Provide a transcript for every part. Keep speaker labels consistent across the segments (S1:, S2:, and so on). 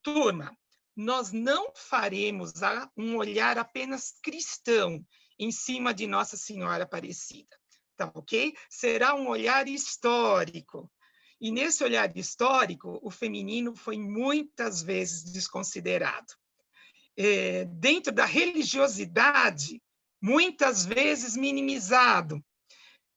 S1: Turma, nós não faremos um olhar apenas cristão em cima de Nossa Senhora Aparecida, tá ok? Será um olhar histórico. E nesse olhar histórico, o feminino foi muitas vezes desconsiderado. Dentro da religiosidade, muitas vezes minimizado.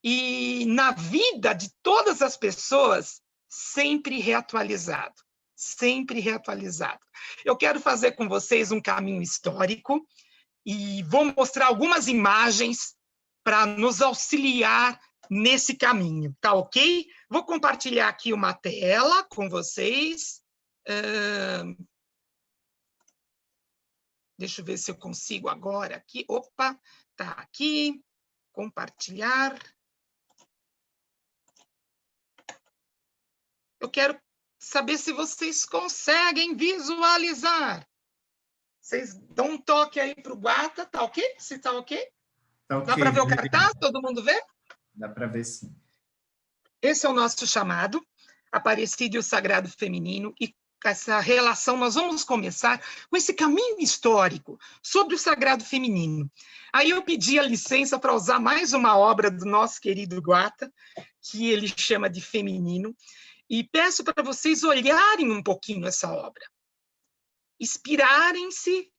S1: E na vida de todas as pessoas, sempre reatualizado. Sempre reatualizado. Eu quero fazer com vocês um caminho histórico e vou mostrar algumas imagens para nos auxiliar nesse caminho, tá ok? Vou compartilhar aqui uma tela com vocês. Deixa eu ver se eu consigo agora aqui. Opa, tá aqui. Compartilhar. Eu quero saber se vocês conseguem visualizar. Vocês dão um toque aí para o Guata, tá ok? Se tá ok?
S2: Tá ok.
S1: Dá para ver o cartaz? Todo mundo vê?
S2: Dá para ver, sim.
S1: Esse é o nosso chamado, Aparecida e o Sagrado Feminino, e essa relação, nós vamos começar com esse caminho histórico sobre o Sagrado Feminino. Aí eu pedi a licença para usar mais uma obra do nosso querido Guata, que ele chama de Feminino, e peço para vocês olharem um pouquinho essa obra, inspirarem-se,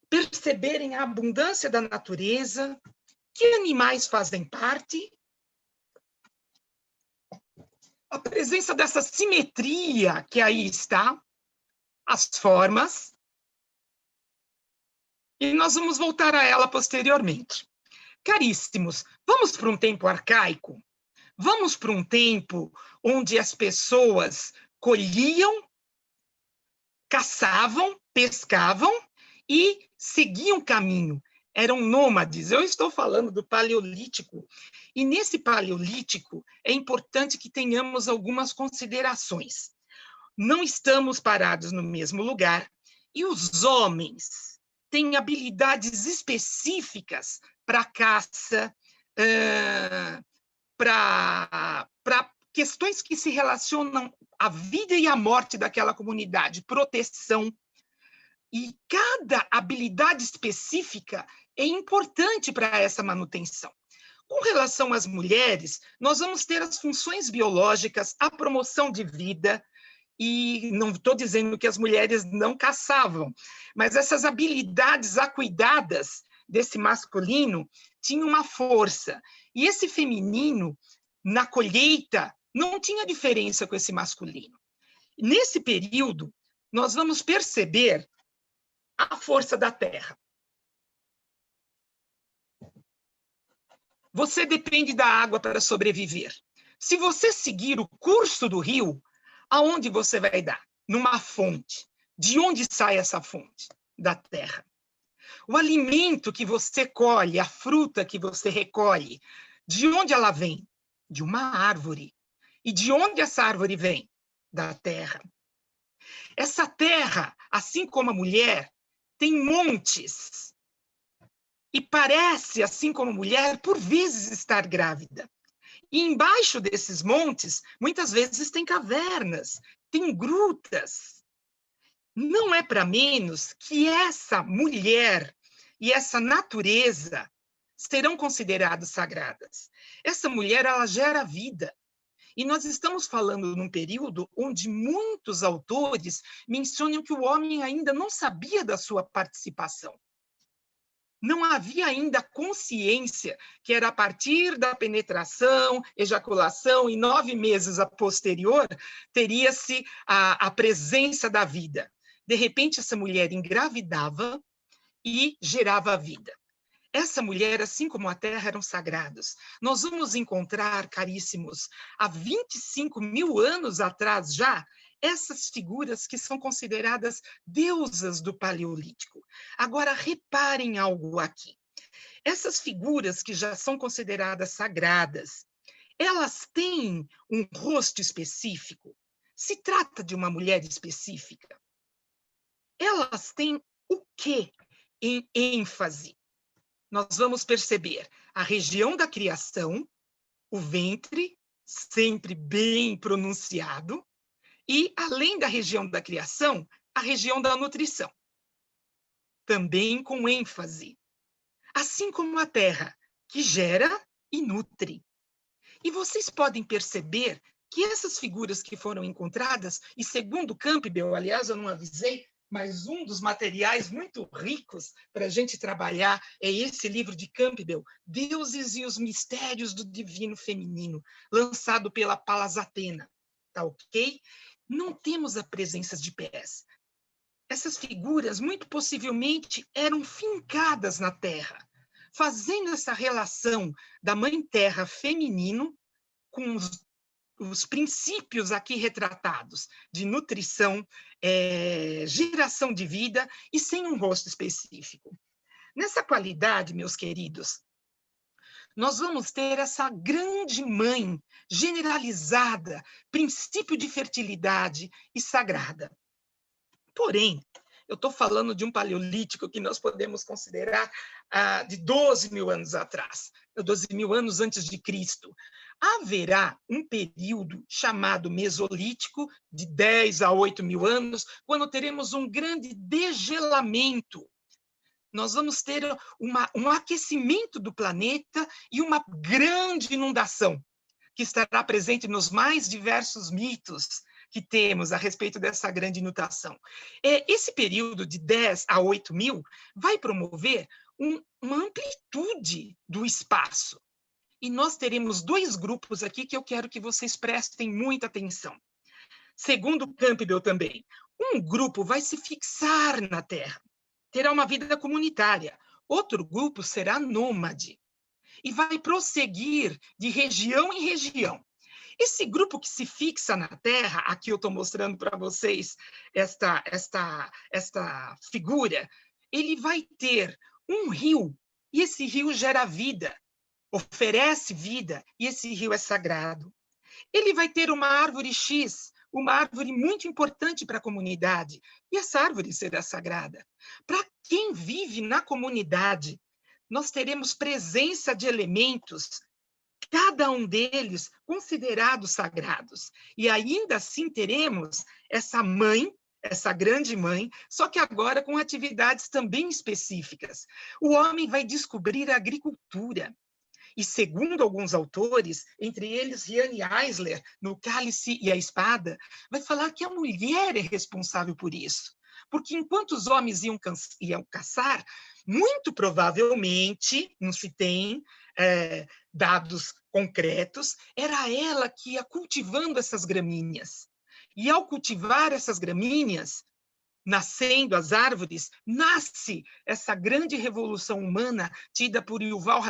S1: perceberem a abundância da natureza, que animais fazem parte, a presença dessa simetria que aí está, as formas, e nós vamos voltar a ela posteriormente. Caríssimos, vamos para um tempo arcaico? Vamos para um tempo onde as pessoas colhiam, caçavam, pescavam e seguiam caminho. Eram nômades. Eu estou falando do Paleolítico. E nesse Paleolítico é importante que tenhamos algumas considerações. Não estamos parados no mesmo lugar e os homens têm habilidades específicas para caça, para questões que se relacionam à vida e à morte daquela comunidade, proteção. E cada habilidade específica é importante para essa manutenção. Com relação às mulheres, nós vamos ter as funções biológicas, a promoção de vida, e não estou dizendo que as mulheres não caçavam, mas essas habilidades acuidadas desse masculino tinham uma força. E esse feminino, na colheita, não tinha diferença com esse masculino. Nesse período, nós vamos perceber a força da terra. Você depende da água para sobreviver. Se você seguir o curso do rio, aonde você vai dar? Numa fonte. De onde sai essa fonte? Da terra. O alimento que você colhe, a fruta que você recolhe, de onde ela vem? De uma árvore. E de onde essa árvore vem? Da terra. Essa terra, assim como a mulher, tem montes. E parece, assim como a mulher, por vezes estar grávida. E embaixo desses montes, muitas vezes tem cavernas, tem grutas. Não é para menos que essa mulher e essa natureza serão consideradas sagradas. Essa mulher, ela gera vida. E nós estamos falando num período onde muitos autores mencionam que o homem ainda não sabia da sua participação. Não havia ainda consciência que era a partir da penetração, ejaculação, e 9 meses a posterior, teria-se a presença da vida. De repente, essa mulher engravidava e gerava vida. Essa mulher, assim como a terra, eram sagrados. Nós vamos encontrar, caríssimos, há 25 mil anos atrás já, essas figuras que são consideradas deusas do Paleolítico. Agora, reparem algo aqui. Essas figuras que já são consideradas sagradas, elas têm um rosto específico? Se trata de uma mulher específica? Elas têm o quê em ênfase? Nós vamos perceber a região da criação, o ventre, sempre bem pronunciado, E, além da região da criação, a região da nutrição, também com ênfase. Assim como a terra, que gera e nutre. E vocês podem perceber que essas figuras que foram encontradas, e segundo Campbell, aliás, eu não avisei, mas um dos materiais muito ricos para a gente trabalhar é esse livro de Campbell, Deuses e os Mistérios do Divino Feminino, lançado pela Palas Athena, tá ok? Não temos a presença de pés. Essas figuras, muito possivelmente, eram fincadas na terra, fazendo essa relação da mãe terra feminino com os princípios aqui retratados de nutrição, geração de vida e sem um rosto específico. Nessa qualidade, meus queridos, nós vamos ter essa grande mãe generalizada, princípio de fertilidade e sagrada. Porém, eu estou falando de um paleolítico que nós podemos considerar de 12 mil anos atrás, 12 mil anos antes de Cristo. Haverá um período chamado Mesolítico, de 10 a 8 mil anos, quando teremos um grande degelamento. Nós vamos ter um aquecimento do planeta e uma grande inundação, que estará presente nos mais diversos mitos que temos a respeito dessa grande inundação. Esse período de 10 a 8 mil vai promover uma amplitude do espaço. E nós teremos dois grupos aqui que eu quero que vocês prestem muita atenção. Segundo Campbell também, um grupo vai se fixar na Terra, terá uma vida comunitária. Outro grupo será nômade e vai prosseguir de região em região. Esse grupo que se fixa na Terra, aqui eu estou mostrando para vocês esta figura, ele vai ter um rio, e esse rio gera vida, oferece vida, e esse rio é sagrado. Ele vai ter uma árvore X, uma árvore muito importante para a comunidade, e essa árvore será sagrada. Para quem vive na comunidade, nós teremos presença de elementos, cada um deles considerados sagrados. E ainda assim teremos essa mãe, essa grande mãe, só que agora com atividades também específicas. O homem vai descobrir a agricultura. E segundo alguns autores, entre eles Riane Eisler, no Cálice e a Espada, vai falar que a mulher é responsável por isso. Porque enquanto os homens iam caçar, muito provavelmente, não se tem dados concretos, era ela que ia cultivando essas gramíneas. E ao cultivar essas gramíneas, nascendo as árvores, nasce essa grande revolução humana, tida por Yuval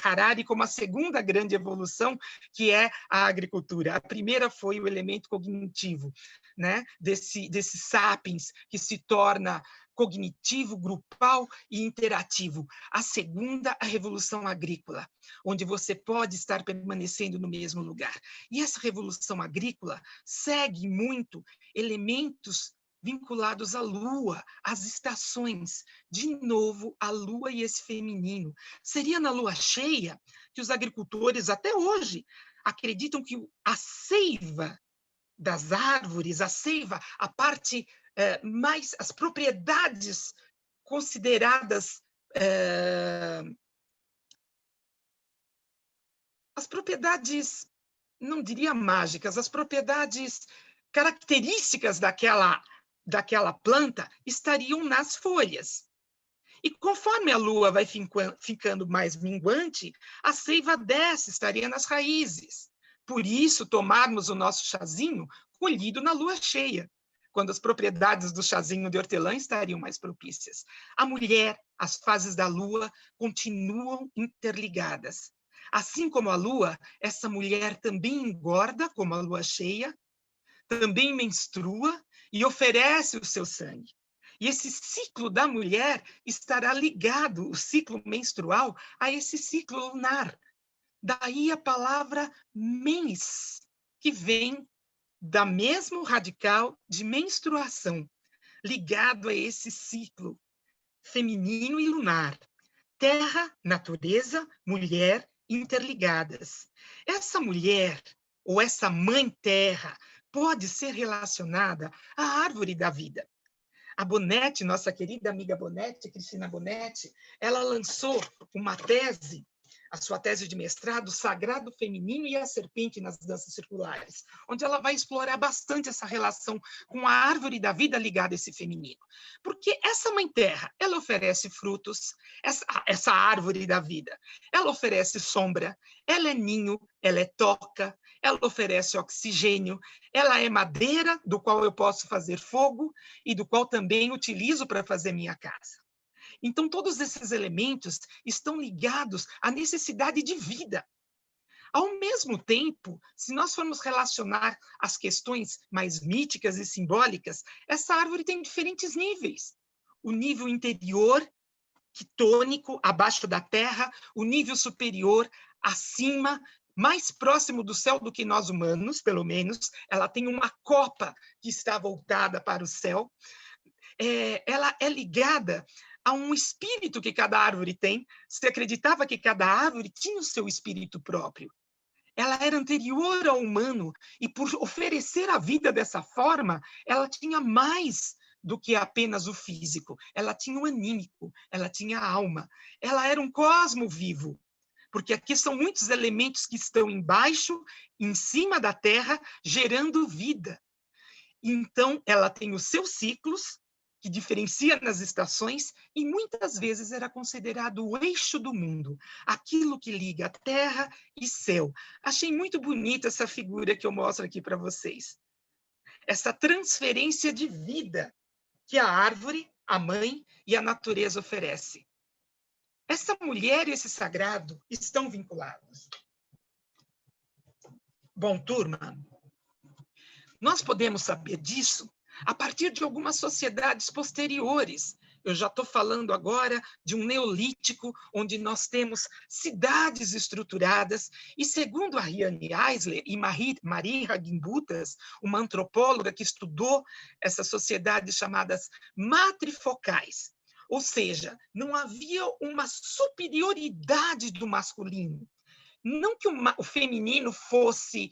S1: Harari como a segunda grande evolução, que é a agricultura. A primeira foi o elemento cognitivo, né? desse sapiens, que se torna cognitivo, grupal e interativo. A segunda, a revolução agrícola, onde você pode estar permanecendo no mesmo lugar. E essa revolução agrícola segue muito elementos vinculados à lua, às estações. De novo, a lua e esse feminino. Seria na lua cheia que os agricultores, até hoje, acreditam que a seiva das árvores, a seiva, a parte mais, as propriedades consideradas, as propriedades, não diria mágicas, as propriedades características daquela planta estariam nas folhas. E conforme a lua vai ficando mais minguante, a seiva desce, estaria nas raízes. Por isso, tomarmos o nosso chazinho colhido na lua cheia, quando as propriedades do chazinho de hortelã estariam mais propícias. A mulher, as fases da lua continuam interligadas. Assim como a lua, essa mulher também engorda, como a lua cheia, também menstrua e oferece o seu sangue. E esse ciclo da mulher estará ligado, o ciclo menstrual, a esse ciclo lunar. Daí a palavra mens, que vem da mesmo radical de menstruação, ligado a esse ciclo feminino e lunar. Terra, natureza, mulher interligadas. Essa mulher, ou essa mãe terra, pode ser relacionada à árvore da vida. A Bonetti, nossa querida amiga Bonetti, Cristina Bonetti, ela lançou uma tese, a sua tese de mestrado, O Sagrado Feminino e a Serpente nas Danças Circulares, onde ela vai explorar bastante essa relação com a árvore da vida ligada a esse feminino. Porque essa mãe terra, ela oferece frutos, essa árvore da vida, ela oferece sombra, ela é ninho, ela é toca, ela oferece oxigênio, ela é madeira, do qual eu posso fazer fogo e do qual também utilizo para fazer minha casa. Então, todos esses elementos estão ligados à necessidade de vida. Ao mesmo tempo, se nós formos relacionar as questões mais míticas e simbólicas, essa árvore tem diferentes níveis. O nível interior, quitônico, abaixo da terra, o nível superior, acima, mais próximo do céu do que nós humanos, pelo menos. Ela tem uma copa que está voltada para o céu. Ela é ligada a um espírito que cada árvore tem. Se acreditava que cada árvore tinha o seu espírito próprio. Ela era anterior ao humano e, por oferecer a vida dessa forma, ela tinha mais do que apenas o físico. Ela tinha o anímico, ela tinha a alma. Ela era um cosmo vivo, porque aqui são muitos elementos que estão embaixo, em cima da terra, gerando vida. Então, ela tem os seus ciclos, que diferencia nas estações, e muitas vezes era considerado o eixo do mundo, aquilo que liga terra e céu. Achei muito bonita essa figura que eu mostro aqui para vocês. Essa transferência de vida que a árvore, a mãe e a natureza oferece. Essa mulher e esse sagrado estão vinculados. Bom, turma, nós podemos saber disso a partir de algumas sociedades posteriores. Eu já estou falando agora de um neolítico, onde nós temos cidades estruturadas, e segundo a Riane Eisler e Marie Hagimbutas, uma antropóloga que estudou essas sociedades chamadas matrifocais, ou seja, não havia uma superioridade do masculino. Não que o feminino fosse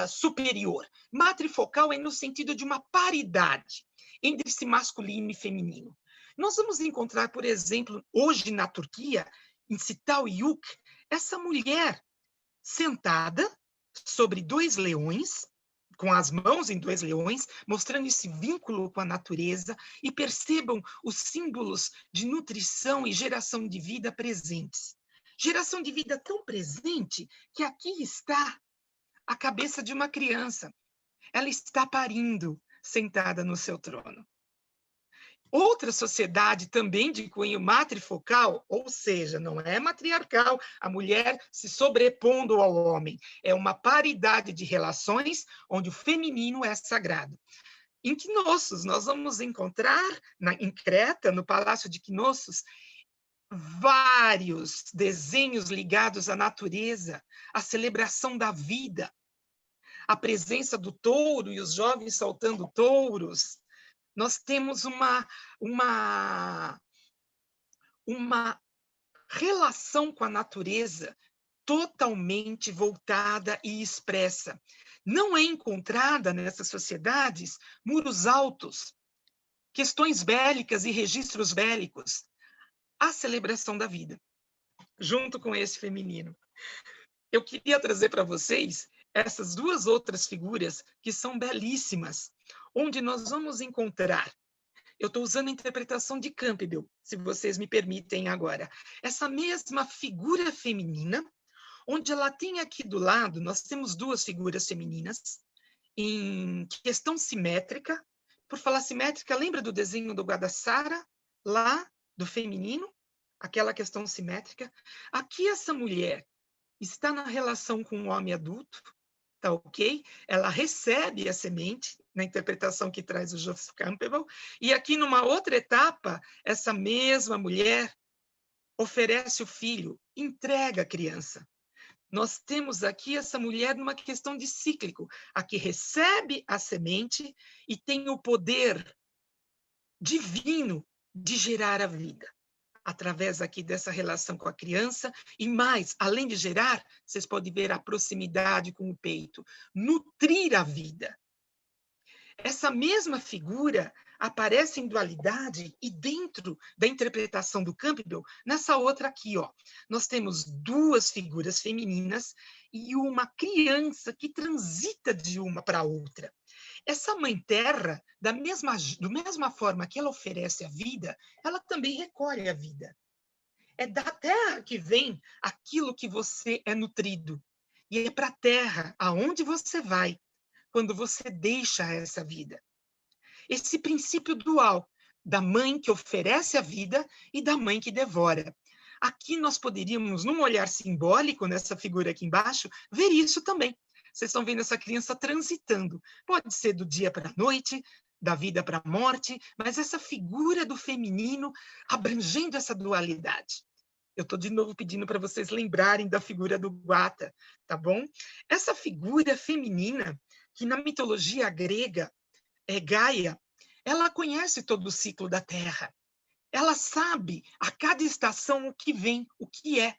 S1: superior. Matrifocal é no sentido de uma paridade entre esse masculino e feminino. Nós vamos encontrar, por exemplo, hoje na Turquia, em Çatalhöyük, essa mulher sentada sobre 2 leões, com as mãos em 2 leões, mostrando esse vínculo com a natureza, e percebam os símbolos de nutrição e geração de vida presentes. Geração de vida tão presente que aqui está a cabeça de uma criança. Ela está parindo, sentada no seu trono. Outra sociedade também de cunho matrifocal, ou seja, não é matriarcal, a mulher se sobrepondo ao homem. É uma paridade de relações onde o feminino é sagrado. Em Knossos, nós vamos encontrar, em Creta, no Palácio de Knossos, vários desenhos ligados à natureza, à celebração da vida, a presença do touro e os jovens saltando touros. Nós temos uma relação com a natureza totalmente voltada e expressa. Não é encontrada nessas sociedades muros altos, questões bélicas e registros bélicos. A celebração da vida, junto com esse feminino. Eu queria trazer para vocês essas 2 outras figuras que são belíssimas, onde nós vamos encontrar, eu estou usando a interpretação de Campbell, se vocês me permitem agora, essa mesma figura feminina, onde ela tem aqui do lado, nós temos 2 figuras femininas, em questão simétrica. Por falar simétrica, lembra do desenho do Guadalajara, lá, do feminino? Aquela questão simétrica. Aqui essa mulher está na relação com um homem adulto, tá ok? Ela recebe a semente, na interpretação que traz o Joseph Campbell, e aqui numa outra etapa, essa mesma mulher oferece o filho, entrega a criança. Nós temos aqui essa mulher numa questão de cíclico, a que recebe a semente e tem o poder divino de gerar a vida, através aqui dessa relação com a criança, e mais, além de gerar, vocês podem ver a proximidade com o peito, nutrir a vida. Essa mesma figura aparece em dualidade e dentro da interpretação do Campbell, nessa outra aqui, ó. Nós temos duas figuras femininas e uma criança que transita de uma para outra. Essa mãe terra, da mesma forma que ela oferece a vida, ela também recolhe a vida. É da terra que vem aquilo que você é nutrido. E é para a terra aonde você vai quando você deixa essa vida. Esse princípio dual da mãe que oferece a vida e da mãe que devora. Aqui nós poderíamos, num olhar simbólico, nessa figura aqui embaixo, ver isso também. Vocês estão vendo essa criança transitando. Pode ser do dia para a noite, da vida para a morte, mas essa figura do feminino abrangendo essa dualidade. Eu estou de novo pedindo para vocês lembrarem da figura do Guata, tá bom? Essa figura feminina, que na mitologia grega é Gaia, ela conhece todo o ciclo da Terra. Ela sabe a cada estação o que vem, o que é.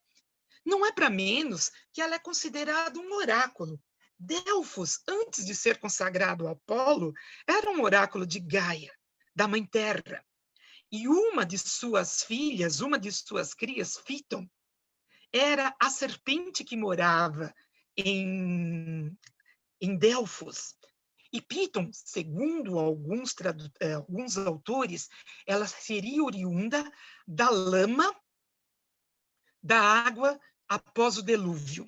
S1: Não é para menos que ela é considerada um oráculo. Delfos, antes de ser consagrado ao Apolo, era um oráculo de Gaia, da Mãe Terra. E uma de suas filhas, uma de suas crias, Fiton, era a serpente que morava em Delfos. E Piton, segundo alguns autores, ela seria oriunda da lama da água após o dilúvio,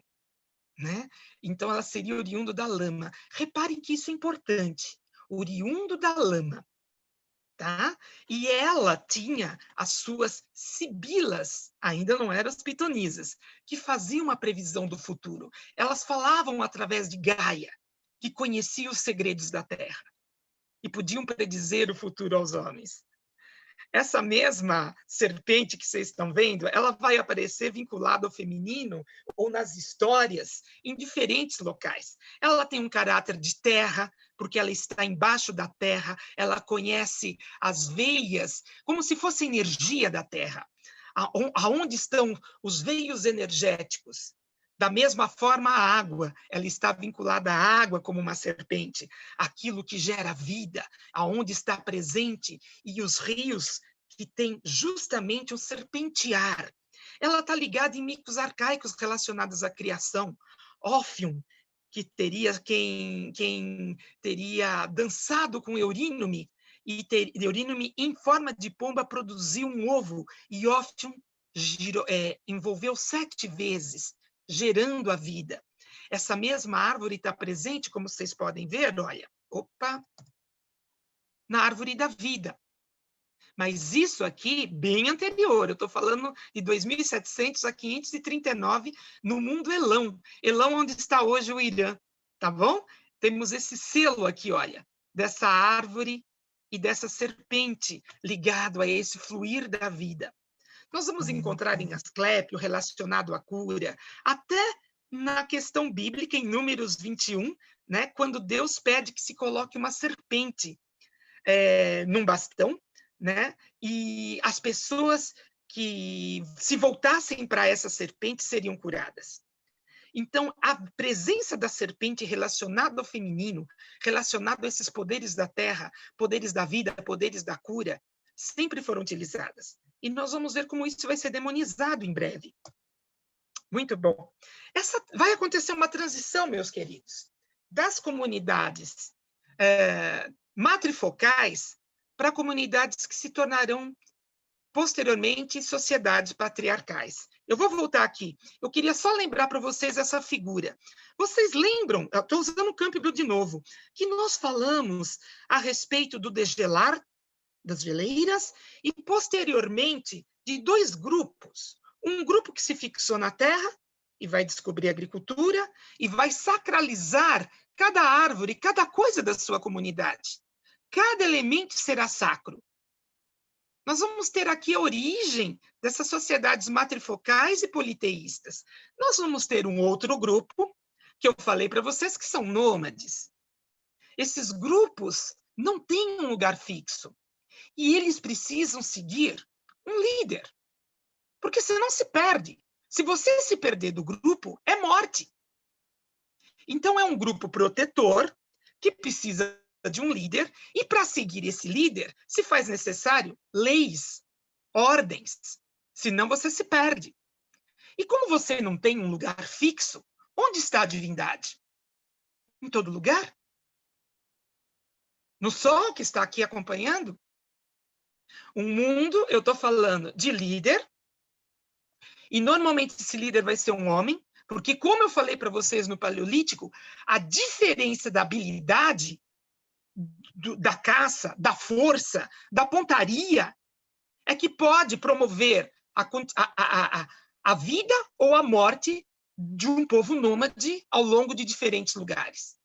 S1: né? Então, ela seria oriunda da lama. Reparem que isso é importante. Oriundo da lama. Tá? E ela tinha as suas sibilas, ainda não eram as pitonisas, que faziam uma previsão do futuro. Elas falavam através de Gaia, que conhecia os segredos da Terra e podiam predizer o futuro aos homens. Essa mesma serpente que vocês estão vendo, ela vai aparecer vinculada ao feminino ou nas histórias em diferentes locais. Ela tem um caráter de terra, porque ela está embaixo da terra, ela conhece as veias, como se fosse energia da terra. Aonde estão os veios energéticos? Da mesma forma, a água, ela está vinculada à água como uma serpente, aquilo que gera vida, aonde está presente, e os rios que têm justamente um serpentear. Ela está ligada em mitos arcaicos relacionados à criação. Ófion, que teria quem teria dançado com Eurínome, e Eurínome, em forma de pomba, produziu um ovo, e Ófion envolveu 7 vezes, gerando a vida. Essa mesma árvore está presente, como vocês podem ver, olha, na árvore da vida. Mas isso aqui, bem anterior, eu estou falando de 2700 a 539, no mundo Elão. Elão, onde está hoje o Irã, tá bom? Temos esse selo aqui, olha, dessa árvore e dessa serpente ligado a esse fluir da vida. Nós vamos encontrar em Asclépio, relacionado à cura, até na questão bíblica, em Números 21, né, quando Deus pede que se coloque uma serpente num bastão, né, e as pessoas que se voltassem para essa serpente seriam curadas. Então, a presença da serpente relacionada ao feminino, relacionado a esses poderes da terra, poderes da vida, poderes da cura, sempre foram utilizadas. E nós vamos ver como isso vai ser demonizado em breve. Muito bom. Vai acontecer uma transição, meus queridos, das comunidades matrifocais para comunidades que se tornarão posteriormente sociedades patriarcais. Eu vou voltar aqui. Eu queria só lembrar para vocês essa figura. Vocês lembram, eu estou usando o Campbell de novo, que nós falamos a respeito do desgelar das geleiras e, posteriormente, de 2 grupos. Um grupo que se fixou na terra e vai descobrir a agricultura e vai sacralizar cada árvore, cada coisa da sua comunidade. Cada elemento será sacro. Nós vamos ter aqui a origem dessas sociedades matrifocais e politeístas. Nós vamos ter um outro grupo, que eu falei para vocês, que são nômades. Esses grupos não têm um lugar fixo. E eles precisam seguir um líder. Porque senão se perde. Se você se perder do grupo, é morte. Então, é um grupo protetor que precisa de um líder, e para seguir esse líder, se faz necessário leis, ordens, senão você se perde. E como você não tem um lugar fixo, onde está a divindade? Em todo lugar? No sol que está aqui acompanhando? Um mundo, eu estou falando de líder, e normalmente esse líder vai ser um homem, porque como eu falei para vocês no Paleolítico, a diferença da habilidade, da caça, da força, da pontaria, é que pode promover a vida ou a morte de um povo nômade ao longo de diferentes lugares.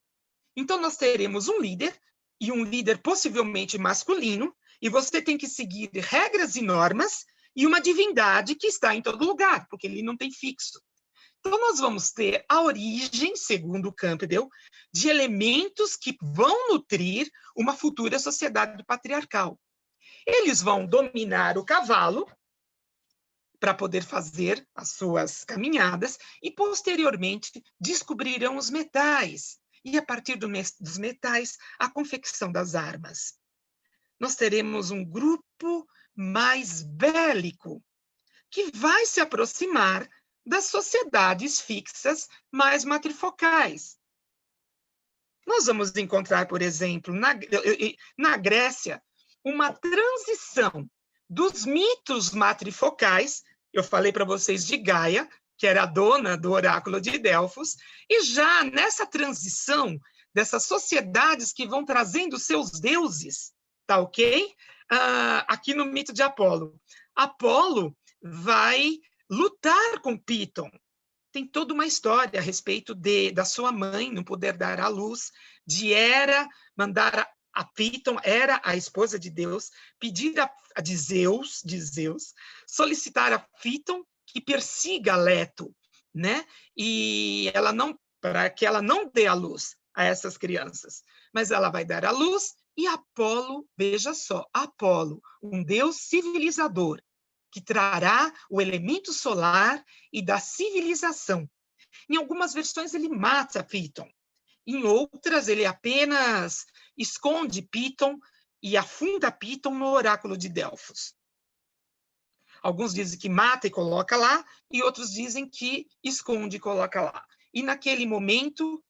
S1: Então, nós teremos um líder, e um líder possivelmente masculino, e você tem que seguir regras e normas, e uma divindade que está em todo lugar, porque ele não tem fixo. Então, nós vamos ter a origem, segundo Campbell, de elementos que vão nutrir uma futura sociedade patriarcal. Eles vão dominar o cavalo para poder fazer as suas caminhadas e, posteriormente, descobrirão os metais. E, a partir dos metais, a confecção das armas. Nós teremos um grupo mais bélico, que vai se aproximar das sociedades fixas mais matrifocais. Nós vamos encontrar, por exemplo, na Grécia, uma transição dos mitos matrifocais. Eu falei para vocês de Gaia, que era a dona do oráculo de Delfos, e já nessa transição dessas sociedades que vão trazendo seus deuses, tá ok? Aqui no mito de Apolo. Apolo vai lutar com Piton. Tem toda uma história a respeito da sua mãe não poder dar à luz, de Hera mandar a Piton, Hera, a esposa de Deus, pedir de Zeus, solicitar a Piton que persiga Leto, né? E ela não, para que ela não dê à luz a essas crianças, mas ela vai dar à luz, e Apolo, veja só, Apolo, um deus civilizador, que trará o elemento solar e da civilização. Em algumas versões ele mata Piton, em outras ele apenas esconde Piton e afunda Piton no oráculo de Delfos. Alguns dizem que mata e coloca lá, e outros dizem que esconde e coloca lá. E naquele momento,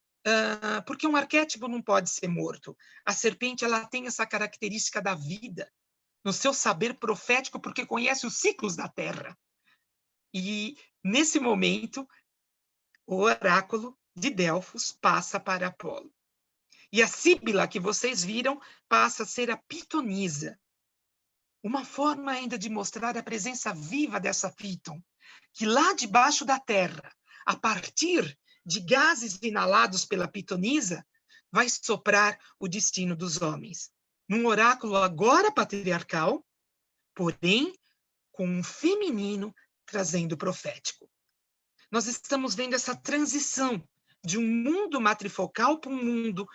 S1: porque um arquétipo não pode ser morto, a serpente ela tem essa característica da vida, no seu saber profético, porque conhece os ciclos da Terra. E, nesse momento, o oráculo de Delfos passa para Apolo. E a Síbila, que vocês viram, passa a ser a pitonisa. Uma forma ainda de mostrar a presença viva dessa Piton, que lá debaixo da Terra, a partir de gases inalados pela pitonisa, vai soprar o destino dos homens. Num oráculo agora patriarcal, porém com um feminino trazendo o profético. Nós estamos vendo essa transição de um mundo matrifocal para um mundo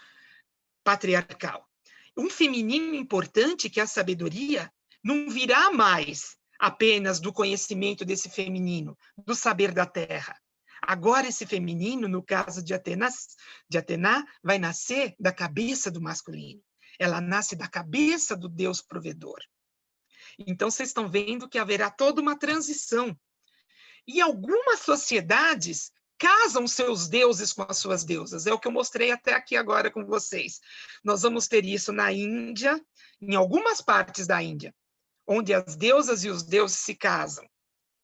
S1: patriarcal. Um feminino importante, que é a sabedoria, não virá mais apenas do conhecimento desse feminino, do saber da terra. Agora, esse feminino, no caso de Atena, vai nascer da cabeça do masculino. Ela nasce da cabeça do Deus provedor. Então, vocês estão vendo que haverá toda uma transição. E algumas sociedades casam seus deuses com as suas deusas. É o que eu mostrei até aqui agora com vocês. Nós vamos ter isso na Índia, em algumas partes da Índia, onde as deusas e os deuses se casam.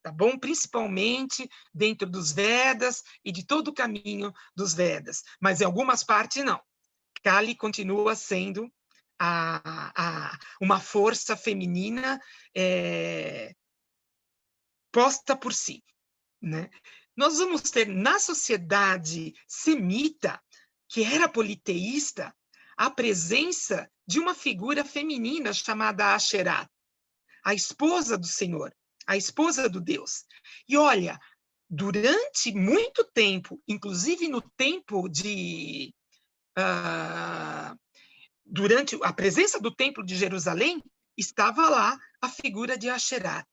S1: Tá bom? Principalmente dentro dos Vedas e de todo o caminho dos Vedas. Mas em algumas partes, não. Kali continua sendo uma força feminina posta por si, né? Nós vamos ter na sociedade semita, que era politeísta, a presença de uma figura feminina chamada Asherah, a esposa do Senhor, a esposa do Deus. E olha, durante muito tempo, inclusive no tempo de... durante a presença do Templo de Jerusalém, estava lá a figura de Asherah.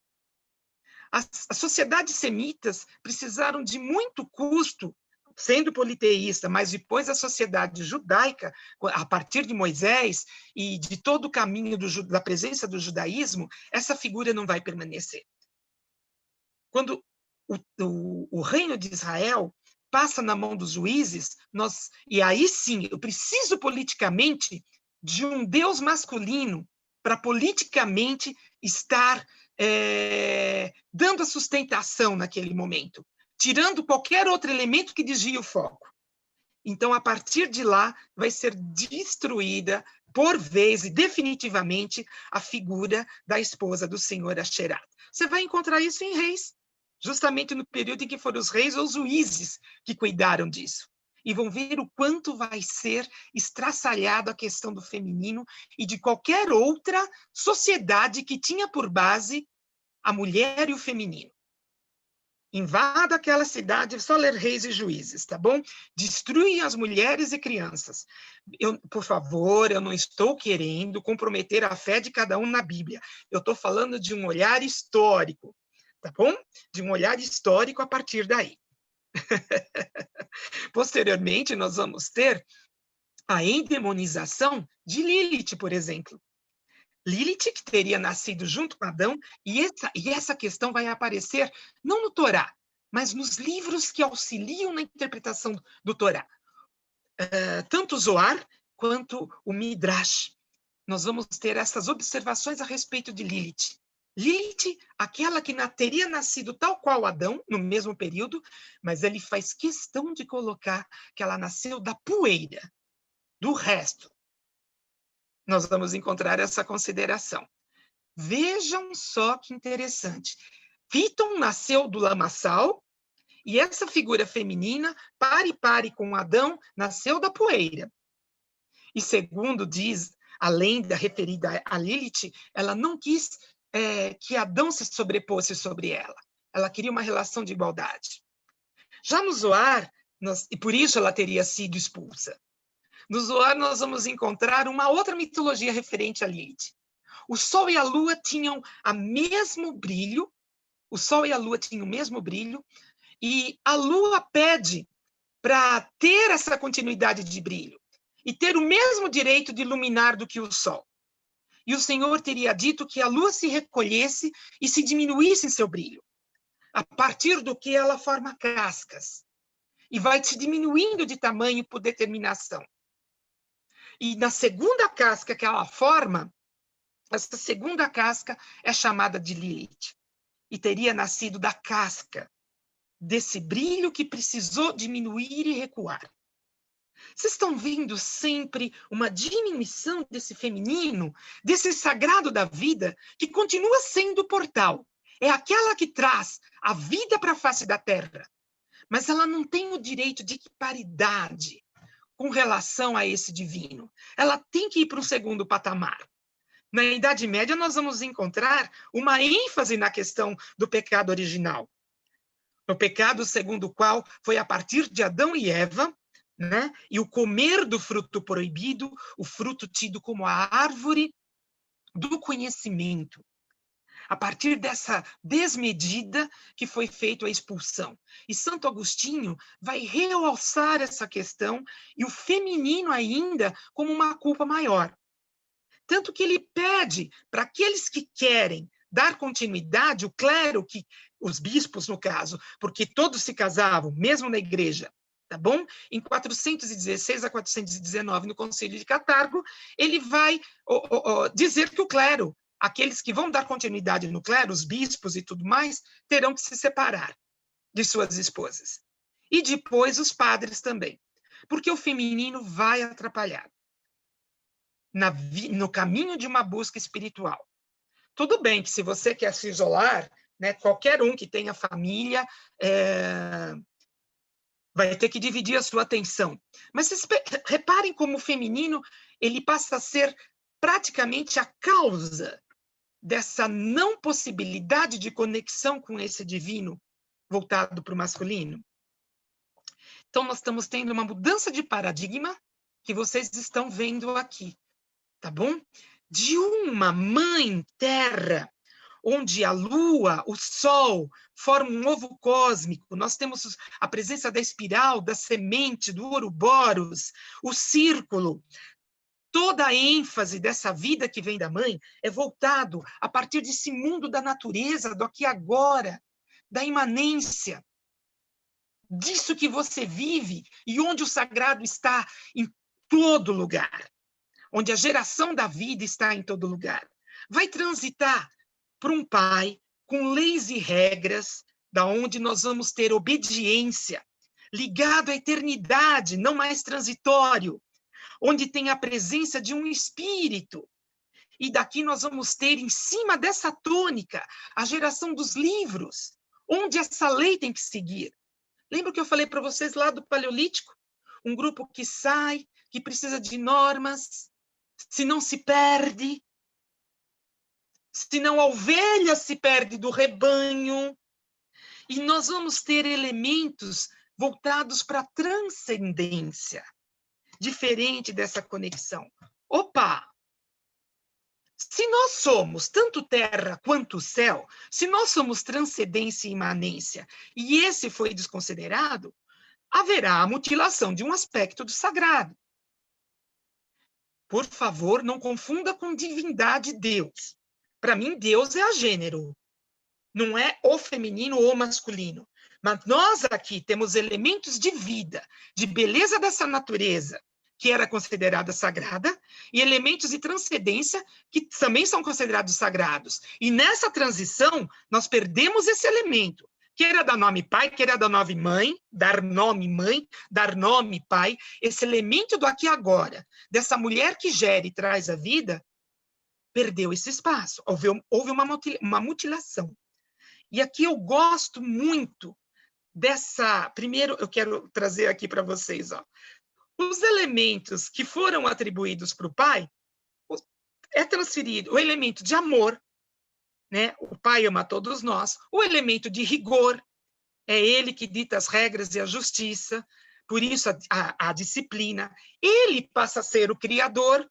S1: As sociedades semitas precisaram de muito custo sendo politeísta, mas depois a sociedade judaica, a partir de Moisés e de todo o caminho da presença do judaísmo, essa figura não vai permanecer. Quando o reino de Israel passa na mão dos juízes, e aí sim, eu preciso politicamente de um Deus masculino para politicamente estar dando a sustentação naquele momento, tirando qualquer outro elemento que desvie o foco. Então, a partir de lá, vai ser destruída, por vez e definitivamente, a figura da esposa do Senhor Asherá. Você vai encontrar isso em Reis, justamente no período em que foram os reis ou os juízes que cuidaram disso. E vão ver o quanto vai ser estraçalhado a questão do feminino e de qualquer outra sociedade que tinha por base a mulher e o feminino. Invada aquela cidade, só ler Reis e Juízes, tá bom? Destrui as mulheres e crianças. Por favor, eu não estou querendo comprometer a fé de cada um na Bíblia. Eu estou falando de um olhar histórico, tá bom? De um olhar histórico a partir daí. Posteriormente, nós vamos ter a endemonização de Lilith, por exemplo. Lilith, que teria nascido junto com Adão, e essa questão vai aparecer não no Torá, mas nos livros que auxiliam na interpretação do Torá. Tanto o Zohar quanto o Midrash. Nós vamos ter essas observações a respeito de Lilith. Lilith, aquela que teria nascido tal qual Adão, no mesmo período, mas ele faz questão de colocar que ela nasceu da poeira, do resto. Nós vamos encontrar essa consideração. Vejam só que interessante. Piton nasceu do lamaçal, e essa figura feminina, pare com Adão, nasceu da poeira. E segundo diz a lenda referida a Lilith, ela não quis que Adão se sobrepôsse sobre ela. Ela queria uma relação de igualdade. Já no Zohar, e por isso ela teria sido expulsa. No Zohar, nós vamos encontrar uma outra mitologia referente a Lilith. O Sol e a Lua tinham o mesmo brilho, e a Lua pede para ter essa continuidade de brilho e ter o mesmo direito de iluminar do que o Sol. E o Senhor teria dito que a Lua se recolhesse e se diminuísse em seu brilho, a partir do que ela forma cascas, e vai se diminuindo de tamanho por determinação. E na segunda casca que ela forma, essa segunda casca é chamada de Lilith. E teria nascido da casca, desse brilho que precisou diminuir e recuar. Vocês estão vendo sempre uma diminuição desse feminino, desse sagrado da vida, que continua sendo o portal. É aquela que traz a vida para a face da terra. Mas ela não tem o direito de paridade com relação a esse divino. Ela tem que ir para um segundo patamar. Na Idade Média, nós vamos encontrar uma ênfase na questão do pecado original. O pecado segundo o qual foi a partir de Adão e Eva, né? E o comer do fruto proibido, o fruto tido como a árvore do conhecimento. A partir dessa desmedida que foi feita a expulsão. E Santo Agostinho vai realçar essa questão e o feminino ainda como uma culpa maior. Tanto que ele pede para aqueles que querem dar continuidade, o clero, os bispos no caso, porque todos se casavam, mesmo na igreja, tá bom? Em 416 a 419, no Concílio de Catargo, ele vai dizer que o clero, aqueles que vão dar continuidade no clero, os bispos e tudo mais, terão que se separar de suas esposas. E depois os padres também, porque o feminino vai atrapalhar no caminho de uma busca espiritual. Tudo bem que se você quer se isolar, né, qualquer um que tenha família vai ter que dividir a sua atenção. Mas vocês reparem como o feminino ele passa a ser praticamente a causa dessa não possibilidade de conexão com esse divino voltado para o masculino. Então, nós estamos tendo uma mudança de paradigma que vocês estão vendo aqui, tá bom? De uma mãe terra, onde a Lua, o Sol, formam um ovo cósmico. Nós temos a presença da espiral, da semente, do Ouroboros, o círculo. Toda a ênfase dessa vida que vem da mãe é voltado a partir desse mundo da natureza, do aqui e agora, da imanência, disso que você vive e onde o sagrado está em todo lugar, onde a geração da vida está em todo lugar. Vai transitar para um pai com leis e regras, da onde nós vamos ter obediência, ligado à eternidade, não mais transitório, onde tem a presença de um espírito. E daqui nós vamos ter, em cima dessa tônica, a geração dos livros, onde essa lei tem que seguir. Lembra que eu falei para vocês lá do Paleolítico? Um grupo que sai, que precisa de normas, se não se perde, senão a ovelha se perde do rebanho. E nós vamos ter elementos voltados para a transcendência, diferente dessa conexão. Opa! Se nós somos tanto terra quanto céu, se nós somos transcendência e imanência, e esse foi desconsiderado, haverá a mutilação de um aspecto do sagrado. Por favor, não confunda com divindade Deus. Para mim, Deus é a gênero. Não é o feminino ou o masculino. Mas nós aqui temos elementos de vida, de beleza dessa natureza, que era considerada sagrada, e elementos de transcendência, que também são considerados sagrados. E nessa transição, nós perdemos esse elemento, que era dar nome pai, que era dar nome mãe, dar nome pai, esse elemento do aqui e agora, dessa mulher que gera e traz a vida, perdeu esse espaço. Houve uma mutilação. E aqui eu gosto muito dessa... Primeiro, eu quero trazer aqui para vocês, ó. Os elementos que foram atribuídos para o pai, é transferido o elemento de amor, né? O pai ama todos nós, o elemento de rigor, é ele que dita as regras e a justiça, por isso a disciplina. Ele passa a ser o criador,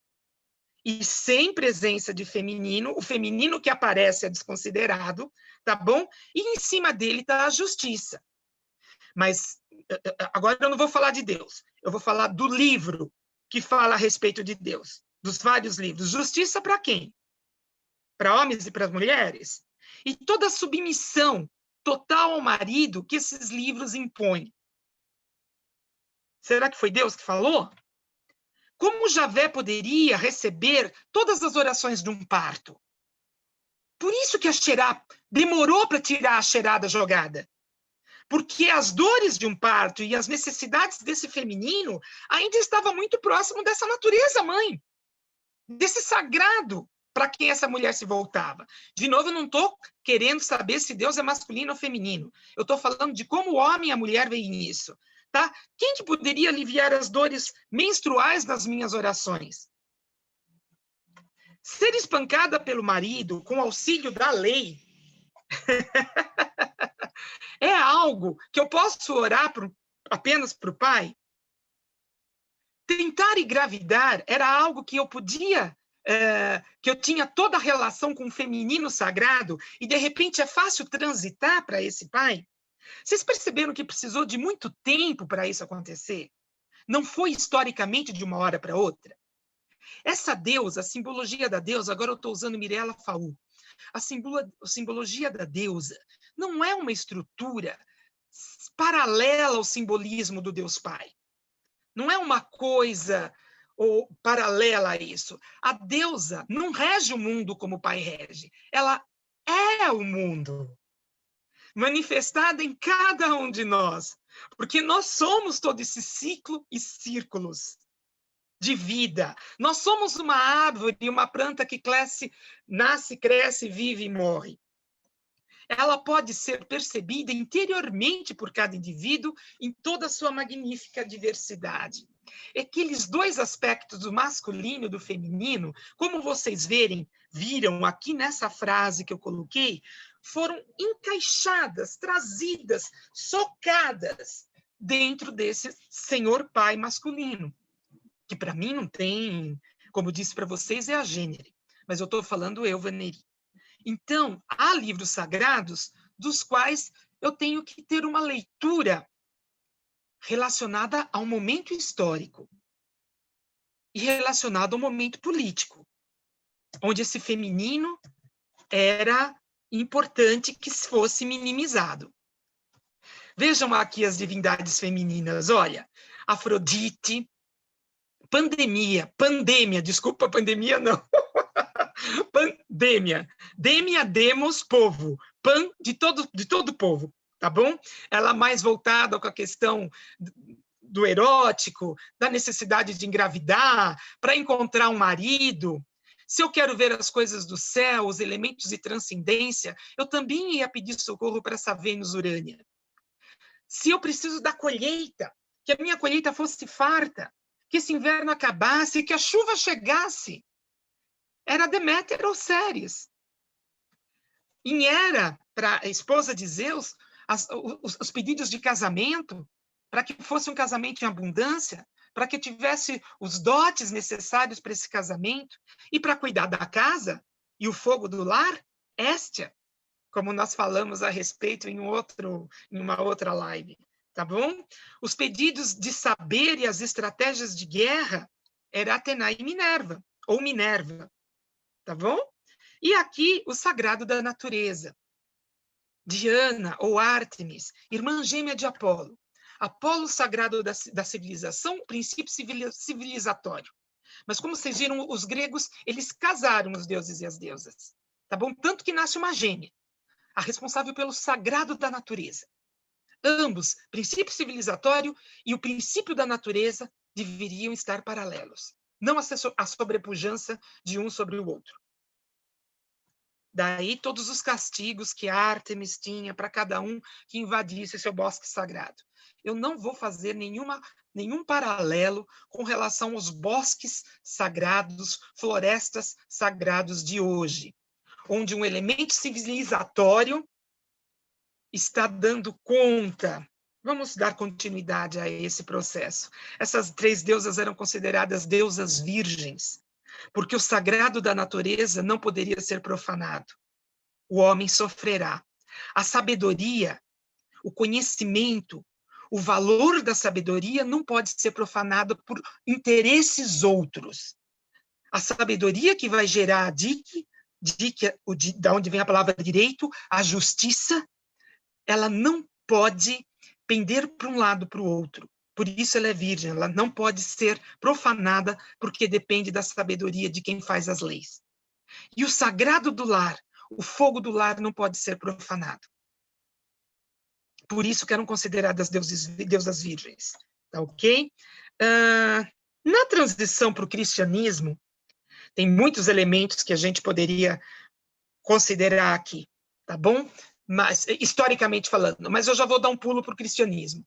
S1: e sem presença de feminino, o feminino que aparece é desconsiderado, tá bom? E em cima dele está a justiça. Mas agora eu não vou falar de Deus, eu vou falar do livro que fala a respeito de Deus, dos vários livros. Justiça para quem? Para homens e para mulheres? E toda a submissão total ao marido que esses livros impõem. Será que foi Deus que falou? Como Javé poderia receber todas as orações de um parto? Por isso que a Xerá demorou para tirar a Xerá da jogada. Porque as dores de um parto e as necessidades desse feminino ainda estavam muito próximo dessa natureza mãe, desse sagrado para quem essa mulher se voltava. De novo, eu não estou querendo saber se Deus é masculino ou feminino. Eu estou falando de como o homem e a mulher veem nisso. Tá? Quem que poderia aliviar as dores menstruais nas minhas orações? Ser espancada pelo marido com auxílio da lei é algo que eu posso orar apenas para o pai? Tentar engravidar era algo que eu podia, que eu tinha toda a relação com o feminino sagrado e, de repente, é fácil transitar para esse pai? Vocês perceberam que precisou de muito tempo para isso acontecer? Não foi historicamente de uma hora para outra? Essa deusa, a simbologia da deusa, agora eu estou usando Mirella Faú, a simbologia da deusa não é uma estrutura paralela ao simbolismo do Deus Pai. Não é uma coisa ou paralela a isso. A deusa não rege o mundo como o Pai rege. Ela é o mundo, manifestada em cada um de nós, porque nós somos todo esse ciclo e círculos de vida. Nós somos uma árvore e uma planta que nasce, cresce, vive e morre. Ela pode ser percebida interiormente por cada indivíduo em toda a sua magnífica diversidade. Aqueles dois aspectos do masculino e do feminino, como vocês viram aqui nessa frase que eu coloquei, foram encaixadas, trazidas, socadas dentro desse Senhor Pai masculino, que para mim não tem, como disse para vocês, é a gênero, mas eu estou falando eu, Vaneri. Então, há livros sagrados dos quais eu tenho que ter uma leitura relacionada ao momento histórico e relacionado ao momento político, onde esse feminino era importante que fosse minimizado. Vejam aqui as divindades femininas, olha, Afrodite, pandemia, desculpa, pandemia não, pandemia, demia, demos, povo, pan de todo povo, tá bom? Ela mais voltada com a questão do erótico, da necessidade de engravidar, para encontrar um marido. Se eu quero ver as coisas do céu, os elementos de transcendência, eu também ia pedir socorro para essa Vênus Urânia. Se eu preciso da colheita, que a minha colheita fosse farta, que esse inverno acabasse, que a chuva chegasse, era Deméter ou Ceres. Em Hera, para a esposa de Zeus, os pedidos de casamento, para que fosse um casamento em abundância, para que tivesse os dotes necessários para esse casamento, e para cuidar da casa e o fogo do lar, Héstia, como nós falamos a respeito em uma outra live, tá bom? Os pedidos de saber e as estratégias de guerra era Atena e Minerva, ou Minerva, tá bom? E aqui o sagrado da natureza. Diana ou Ártemis, irmã gêmea de Apolo. Apolo, sagrado da civilização, princípio civilizatório. Mas como vocês viram, os gregos, eles casaram os deuses e as deusas, tá bom? Tanto que nasce uma gêmea, a responsável pelo sagrado da natureza. Ambos, princípio civilizatório e o princípio da natureza, deveriam estar paralelos, não a sobrepujança de um sobre o outro. Daí todos os castigos que Ártemis tinha para cada um que invadisse seu bosque sagrado. Eu não vou fazer nenhum paralelo com relação aos bosques sagrados, florestas sagrados de hoje, onde um elemento civilizatório está dando conta. Vamos dar continuidade a esse processo. Essas 3 deusas eram consideradas deusas virgens, porque o sagrado da natureza não poderia ser profanado. O homem sofrerá. A sabedoria, o conhecimento, o valor da sabedoria não pode ser profanado por interesses outros. A sabedoria que vai gerar a da onde vem a palavra direito, a justiça, ela não pode pender para um lado para o outro. Por isso ela é virgem, ela não pode ser profanada, porque depende da sabedoria de quem faz as leis. E o sagrado do lar, o fogo do lar não pode ser profanado. Por isso que eram consideradas deusas virgens. Tá ok? Na transição para o cristianismo, tem muitos elementos que a gente poderia considerar aqui, tá bom? Mas, historicamente falando, mas eu já vou dar um pulo para o cristianismo.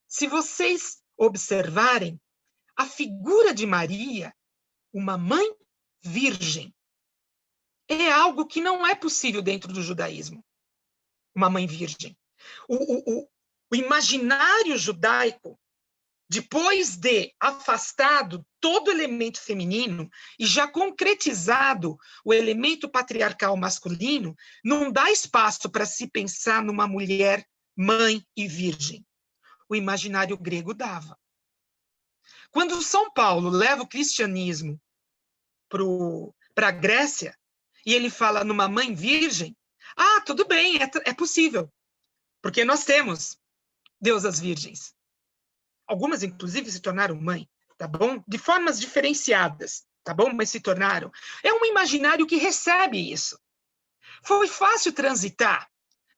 S1: Se vocês observarem, a figura de Maria, uma mãe virgem, é algo que não é possível dentro do judaísmo, uma mãe virgem. O imaginário judaico, depois de afastado todo elemento feminino e já concretizado o elemento patriarcal masculino, não dá espaço para se pensar numa mulher mãe e virgem. O imaginário grego dava. Quando São Paulo leva o cristianismo para a Grécia, e ele fala numa mãe virgem, tudo bem, é possível, porque nós temos deusas virgens. Algumas, inclusive, se tornaram mãe, tá bom? De formas diferenciadas, tá bom? Mas se tornaram. É um imaginário que recebe isso. Foi fácil transitar,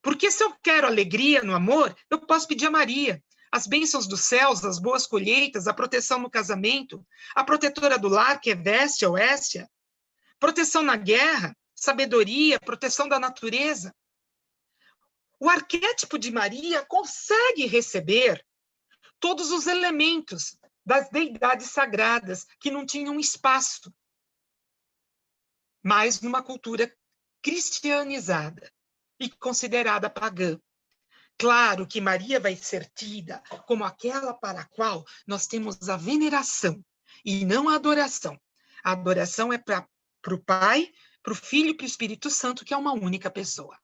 S1: porque se eu quero alegria no amor, eu posso pedir a Maria. As bênçãos dos céus, as boas colheitas, a proteção no casamento, a protetora do lar, que é Véstia ou Héstia, proteção na guerra, sabedoria, proteção da natureza. O arquétipo de Maria consegue receber todos os elementos das deidades sagradas que não tinham espaço, mas numa cultura cristianizada e considerada pagã. Claro que Maria vai ser tida como aquela para a qual nós temos a veneração e não a adoração. A adoração é para o Pai, para o Filho e para o Espírito Santo, que é uma única pessoa.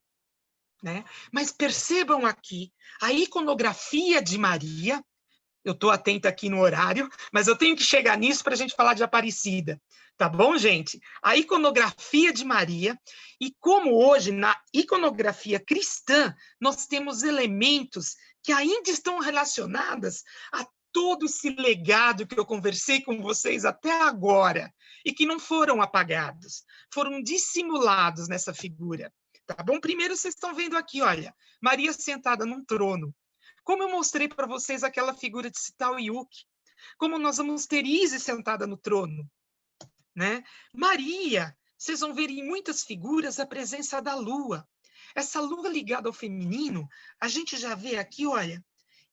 S1: Né? Mas percebam aqui a iconografia de Maria. Eu estou atenta aqui no horário, mas eu tenho que chegar nisso para a gente falar de Aparecida. Tá bom, gente? A iconografia de Maria, e como hoje, na iconografia cristã, nós temos elementos que ainda estão relacionados a todo esse legado que eu conversei com vocês até agora, e que não foram apagados, foram dissimulados nessa figura. Tá bom? Primeiro, vocês estão vendo aqui, olha, Maria sentada num trono. Como eu mostrei para vocês aquela figura de Sitao Yuki, como nós vamos ter Isis sentada no trono, né? Maria, vocês vão ver em muitas figuras a presença da lua. Essa lua ligada ao feminino, a gente já vê aqui, olha,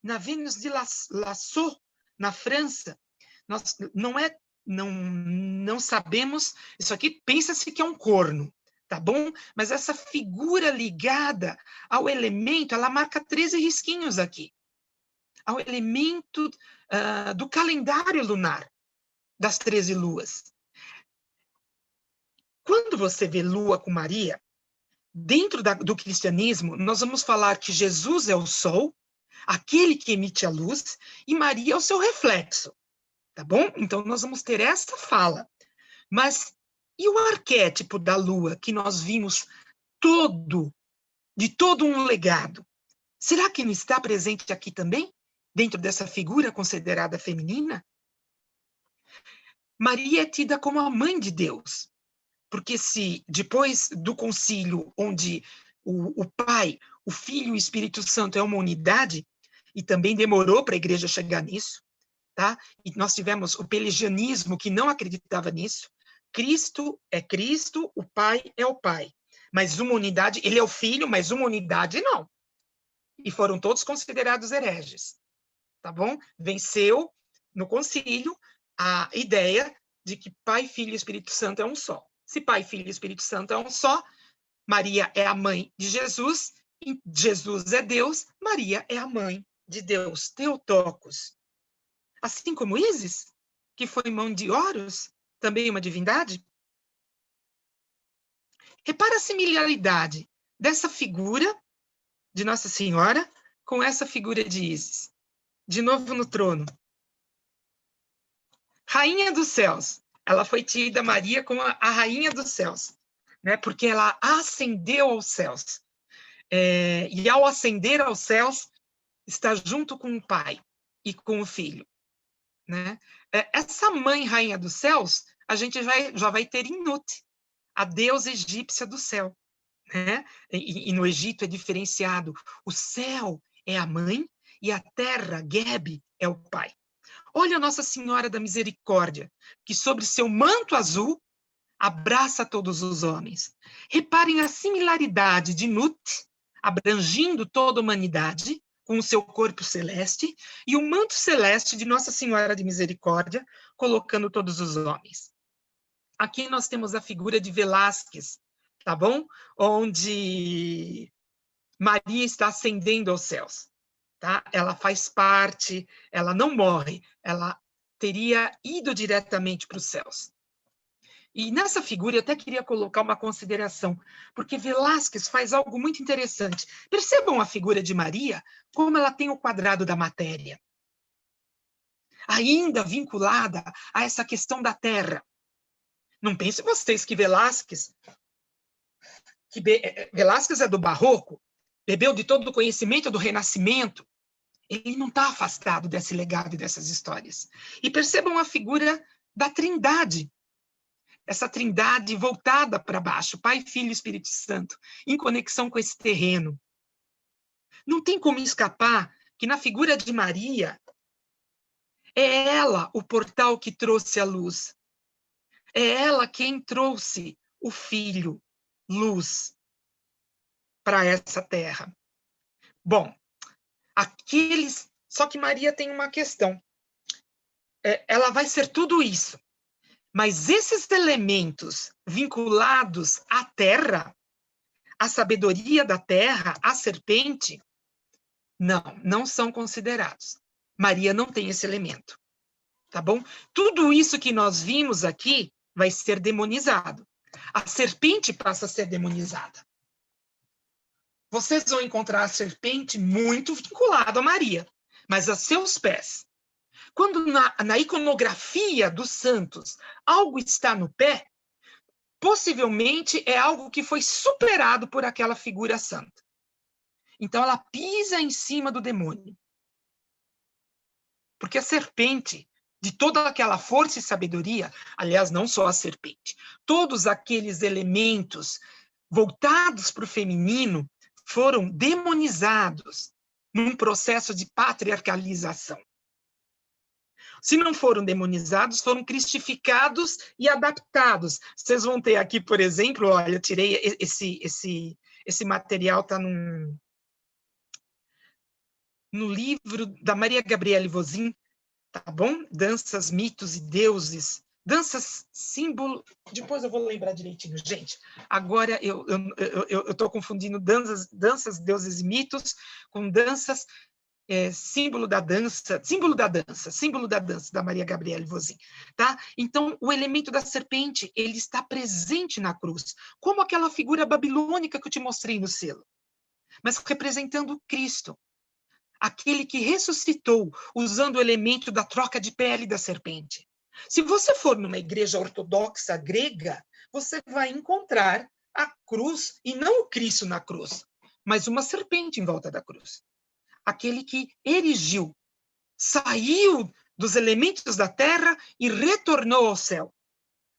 S1: na Vênus de Lascaux, na França. Nós não sabemos, isso aqui pensa-se que é um corno, tá bom? Mas essa figura ligada ao elemento, ela marca 13 risquinhos aqui, ao elemento do calendário lunar, das 13 luas. Quando você vê lua com Maria, dentro do cristianismo, nós vamos falar que Jesus é o sol, aquele que emite a luz, e Maria é o seu reflexo, tá bom? Então, nós vamos ter essa fala. Mas, e o arquétipo da lua, que nós vimos de todo um legado? Será que não está presente aqui também, dentro dessa figura considerada feminina? Maria é tida como a mãe de Deus, porque se depois do concílio, onde o Pai, o Filho e o Espírito Santo é uma unidade, e também demorou para a igreja chegar nisso, tá? E nós tivemos o pelagianismo que não acreditava nisso. Cristo é Cristo, o Pai é o Pai. Mas uma unidade, ele é o Filho, mas uma unidade não. E foram todos considerados hereges, tá bom? Venceu no concílio a ideia de que Pai, Filho e Espírito Santo é um só. Se Pai, Filho e Espírito Santo é um só, Maria é a mãe de Jesus, e Jesus é Deus, Maria é a mãe de Deus, Theotokos. Assim como Ísis, que foi mãe de Horus, também uma divindade. Repara a similaridade dessa figura de Nossa Senhora com essa figura de Ísis. De novo no trono. Rainha dos céus. Ela foi tida, Maria, como a rainha dos céus, né? Porque ela ascendeu aos céus. E ao ascender aos céus, está junto com o Pai e com o Filho. Né? Essa mãe rainha dos céus, a gente já vai ter em Nut, a deusa egípcia do céu. Né? E no Egito é diferenciado. O céu é a mãe e a terra, Geb, é o pai. Olha a Nossa Senhora da Misericórdia, que sobre seu manto azul abraça todos os homens. Reparem a similaridade de Nut, abrangindo toda a humanidade, com o seu corpo celeste, e o manto celeste de Nossa Senhora de Misericórdia, colocando todos os homens. Aqui nós temos a figura de Velázquez, tá bom? Onde Maria está ascendendo aos céus, tá? Ela faz parte, ela não morre, ela teria ido diretamente para os céus. E nessa figura eu até queria colocar uma consideração, porque Velázquez faz algo muito interessante. Percebam a figura de Maria, como ela tem o quadrado da matéria, ainda vinculada a essa questão da terra. Não pensem vocês que Velázquez é do Barroco, bebeu de todo o conhecimento do Renascimento. Ele não está afastado desse legado e dessas histórias. E percebam a figura da Trindade, essa Trindade voltada para baixo, Pai, Filho e Espírito Santo, em conexão com esse terreno. Não tem como escapar que na figura de Maria, é ela o portal que trouxe a luz. É ela quem trouxe o Filho, luz, para essa terra. Bom, só que Maria tem uma questão. Ela vai ser tudo isso. Mas esses elementos vinculados à terra, à sabedoria da terra, à serpente, não são considerados. Maria não tem esse elemento, tá bom? Tudo isso que nós vimos aqui vai ser demonizado. A serpente passa a ser demonizada. Vocês vão encontrar a serpente muito vinculada a Maria, mas a seus pés. Quando na iconografia dos santos algo está no pé, possivelmente é algo que foi superado por aquela figura santa. Então ela pisa em cima do demônio. Porque a serpente, de toda aquela força e sabedoria, aliás, não só a serpente, todos aqueles elementos voltados para o feminino foram demonizados num processo de patriarcalização. Se não foram demonizados, foram cristificados e adaptados. Vocês vão ter aqui, por exemplo, olha, eu tirei esse material, está no livro da Maria Gabriele Vosin, tá bom? Danças, mitos e deuses. Danças, símbolo... Depois eu vou lembrar direitinho, gente. Agora eu estou confundindo danças, deuses e mitos com danças, símbolo da dança, da Maria Gabriele Vosin, tá? Então, o elemento da serpente, ele está presente na cruz, como aquela figura babilônica que eu te mostrei no selo, mas representando Cristo, aquele que ressuscitou usando o elemento da troca de pele da serpente. Se você for numa igreja ortodoxa grega, você vai encontrar a cruz, e não o Cristo na cruz, mas uma serpente em volta da cruz. Aquele que erigiu, saiu dos elementos da terra e retornou ao céu.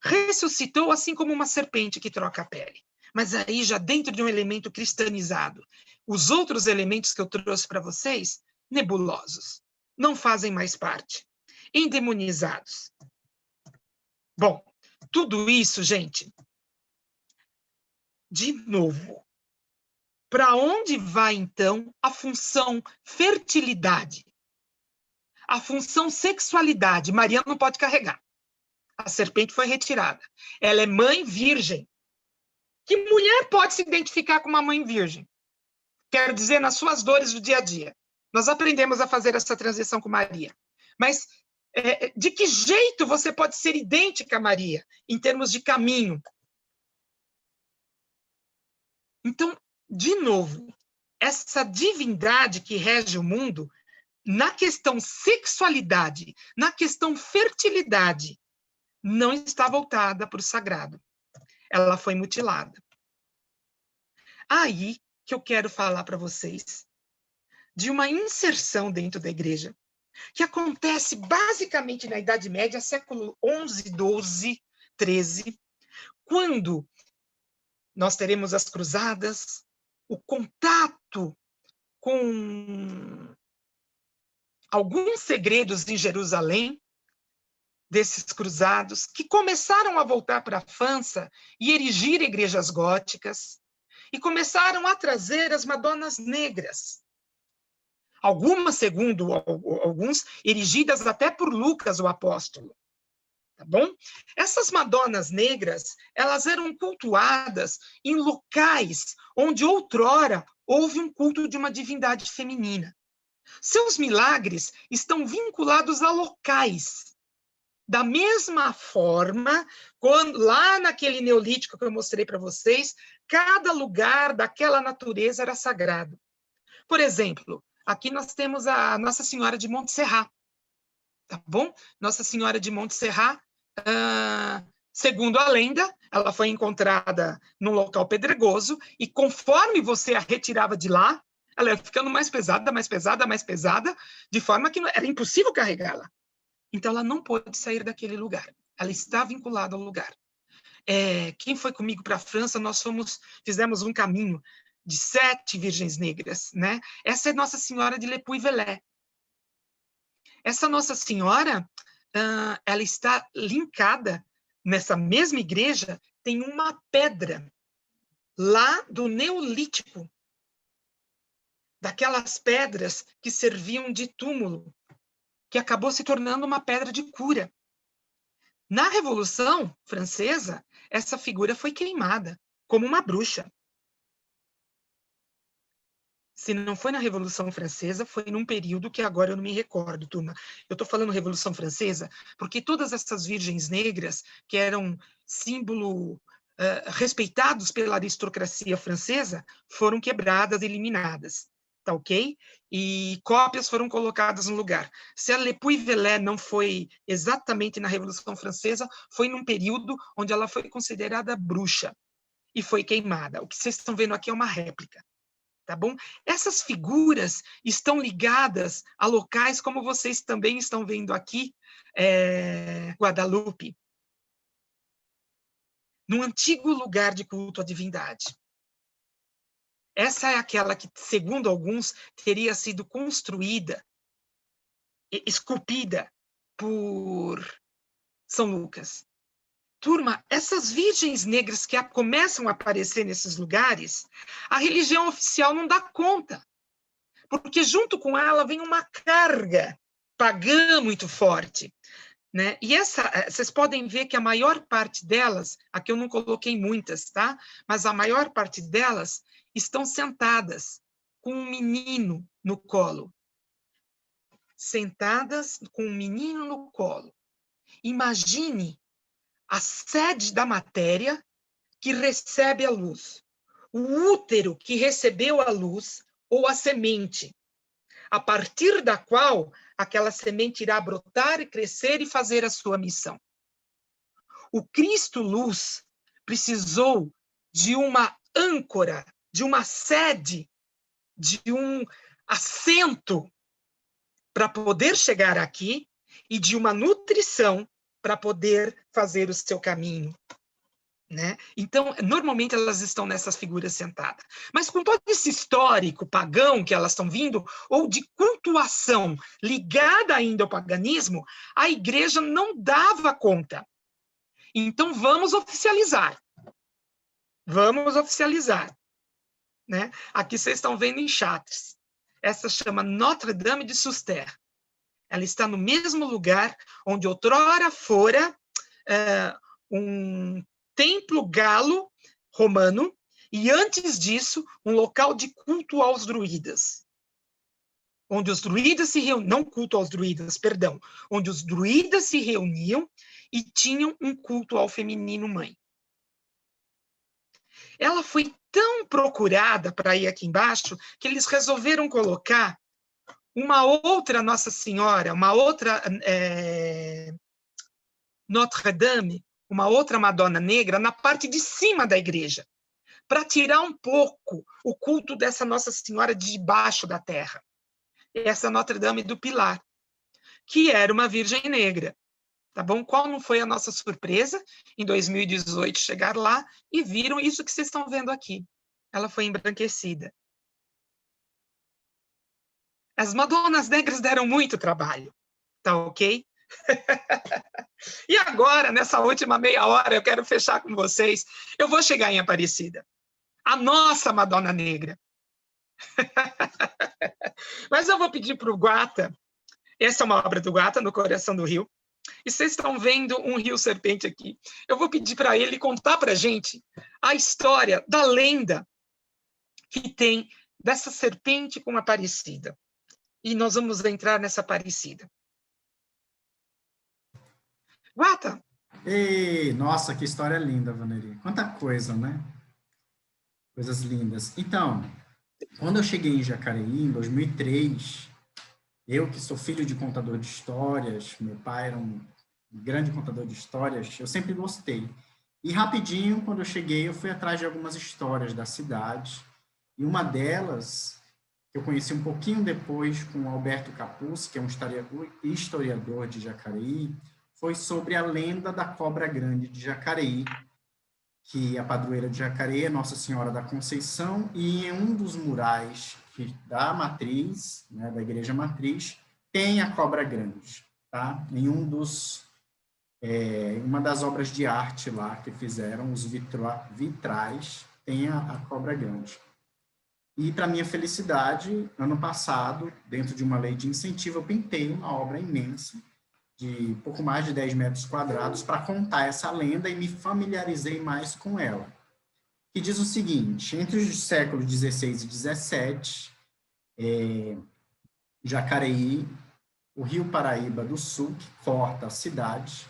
S1: Ressuscitou assim como uma serpente que troca a pele. Mas aí já dentro de um elemento cristianizado. Os outros elementos que eu trouxe para vocês, nebulosos, não fazem mais parte. Endemonizados. Bom, tudo isso, gente, de novo, para onde vai, então, a função fertilidade? A função sexualidade? Maria não pode carregar. A serpente foi retirada. Ela é mãe virgem. Que mulher pode se identificar com uma mãe virgem? Quero dizer, nas suas dores do dia a dia. Nós aprendemos a fazer essa transição com Maria. Mas de que jeito você pode ser idêntica a Maria, em termos de caminho? Então, de novo, essa divindade que rege o mundo, na questão sexualidade, na questão fertilidade, não está voltada para o sagrado. Ela foi mutilada. Aí que eu quero falar para vocês de uma inserção dentro da igreja, que acontece basicamente na Idade Média, século XI, XII, XIII, quando nós teremos as cruzadas, o contato com alguns segredos em Jerusalém, desses cruzados, que começaram a voltar para a França e erigir igrejas góticas, e começaram a trazer as Madonas negras. Algumas, segundo alguns, erigidas até por Lucas, o apóstolo. Tá bom? Essas Madonas negras, elas eram cultuadas em locais onde outrora houve um culto de uma divindade feminina. Seus milagres estão vinculados a locais. Da mesma forma, lá naquele neolítico que eu mostrei para vocês, cada lugar daquela natureza era sagrado. Por exemplo, aqui nós temos a Nossa Senhora de Montserrat, tá bom? Nossa Senhora de Montserrat, segundo a lenda, ela foi encontrada num local pedregoso, e conforme você a retirava de lá, ela ia ficando mais pesada, mais pesada, mais pesada, de forma que era impossível carregá-la. Então, ela não pôde sair daquele lugar. Ela está vinculada ao lugar. Quem foi comigo para a França, nós fizemos um caminho de 7 virgens negras, né? Essa é Nossa Senhora de Le Puy-Velay. Essa Nossa Senhora, ela está linkada, nessa mesma igreja, tem uma pedra lá do Neolítico, daquelas pedras que serviam de túmulo, que acabou se tornando uma pedra de cura. Na Revolução Francesa, essa figura foi queimada como uma bruxa. Se não foi na Revolução Francesa, foi num período que agora eu não me recordo, turma. Eu estou falando Revolução Francesa porque todas essas virgens negras, que eram símbolo respeitados pela aristocracia francesa foram quebradas, eliminadas, tá ok? E cópias foram colocadas no lugar. Se a Le Puy-Velay não foi exatamente na Revolução Francesa, foi num período onde ela foi considerada bruxa e foi queimada. O que vocês estão vendo aqui é uma réplica, tá bom? Essas figuras estão ligadas a locais como vocês também estão vendo aqui, Guadalupe, num antigo lugar de culto à divindade. Essa é aquela que, segundo alguns, teria sido construída, esculpida por São Lucas. Turma, essas virgens negras que começam a aparecer nesses lugares, a religião oficial não dá conta, porque junto com ela vem uma carga pagã muito forte. Né? E vocês podem ver que a maior parte delas, aqui eu não coloquei muitas, tá? Mas a maior parte delas estão sentadas com um menino no colo. Sentadas com um menino no colo. Imagine a sede da matéria que recebe a luz. O útero que recebeu a luz, ou a semente, a partir da qual aquela semente irá brotar e crescer e fazer a sua missão. O Cristo Luz precisou de uma âncora, de uma sede, de um assento para poder chegar aqui e de uma nutrição para poder fazer o seu caminho. Né? Então, normalmente elas estão nessas figuras sentadas. Mas com todo esse histórico pagão que elas estão vindo, ou de cultuação ligada ainda ao paganismo, a igreja não dava conta. Então, vamos oficializar. Vamos oficializar. Né? Aqui vocês estão vendo em Chartres. Essa chama Notre-Dame de Souster. Ela está no mesmo lugar onde outrora fora um templo galo romano, e antes disso, um local de culto aos druidas. Onde os druidas se reuniam, não culto aos druidas, perdão, onde os druidas se reuniam e tinham um culto ao feminino mãe. Ela foi tão procurada para ir aqui embaixo, que eles resolveram colocar uma outra Nossa Senhora, uma outra Notre-Dame, uma outra Madonna Negra, na parte de cima da igreja, para tirar um pouco o culto dessa Nossa Senhora de debaixo da terra. Essa Notre-Dame do Pilar, que era uma Virgem Negra. Tá bom? Qual não foi a nossa surpresa, em 2018, chegar lá e viram isso que vocês estão vendo aqui. Ela foi embranquecida. As Madonas Negras deram muito trabalho, tá ok? E agora, nessa última meia hora, eu quero fechar com vocês. Eu vou chegar em Aparecida. A nossa Madonna Negra. Mas eu vou pedir para o Guata, essa é uma obra do Guata, No Coração do Rio, e vocês estão vendo um rio serpente aqui. Eu vou pedir para ele contar para a gente a história da lenda que tem dessa serpente com Aparecida. E nós vamos entrar nessa Aparecida. Guata!
S2: Ei, nossa, que história linda, Vaneri. Quanta coisa, né? Coisas lindas. Então, quando eu cheguei em Jacareí, em 2003, eu que sou filho de contador de histórias, meu pai era um grande contador de histórias, eu sempre gostei. E rapidinho, quando eu cheguei, eu fui atrás de algumas histórias da cidade, e uma delas, que eu conheci um pouquinho depois com Alberto Capuz, que é um historiador de Jacareí, foi sobre a lenda da Cobra Grande de Jacareí, que a padroeira de Jacareí é Nossa Senhora da Conceição, e em um dos murais da matriz, né, da igreja matriz, tem a Cobra Grande, tá? Em uma das obras de arte lá que fizeram, os vitrais, tem a Cobra Grande. E, para minha felicidade, ano passado, dentro de uma lei de incentivo, eu pintei uma obra imensa, de pouco mais de 10 metros quadrados, para contar essa lenda e me familiarizei mais com ela. Que diz o seguinte: entre os séculos XVI e XVII, Jacareí, o rio Paraíba do Sul, que corta a cidade,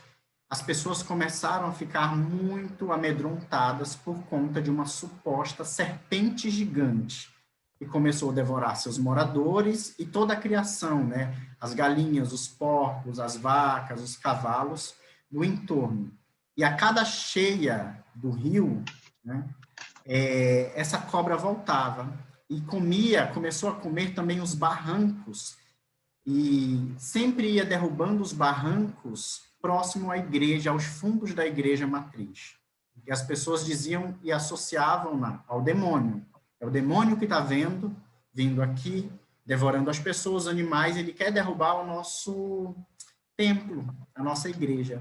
S2: as pessoas começaram a ficar muito amedrontadas por conta de uma suposta serpente gigante que começou a devorar seus moradores e toda a criação, né? As galinhas, os porcos, as vacas, os cavalos no entorno. E a cada cheia do rio, né, essa cobra voltava e começou a comer também os barrancos, e sempre ia derrubando os barrancos próximo à igreja, aos fundos da igreja matriz. E as pessoas diziam e associavam-na ao demônio. É o demônio que está vindo aqui, devorando as pessoas, os animais, ele quer derrubar o nosso templo, a nossa igreja.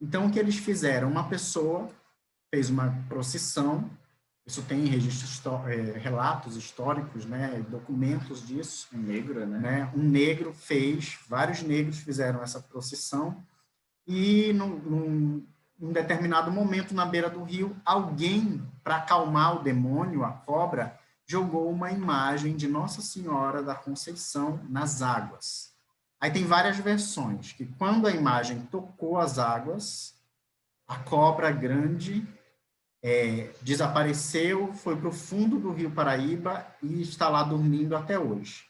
S2: Então, o que eles fizeram? Uma pessoa fez uma procissão, isso tem registros, relatos históricos, né, documentos disso.
S3: Um negro, né?
S2: Um negro fez, vários negros fizeram essa procissão, e num determinado momento, na beira do rio, alguém, para acalmar o demônio, a cobra, jogou uma imagem de Nossa Senhora da Conceição nas águas. Aí tem várias versões, que quando a imagem tocou as águas, a cobra grande desapareceu, foi para o fundo do Rio Paraíba e está lá dormindo até hoje.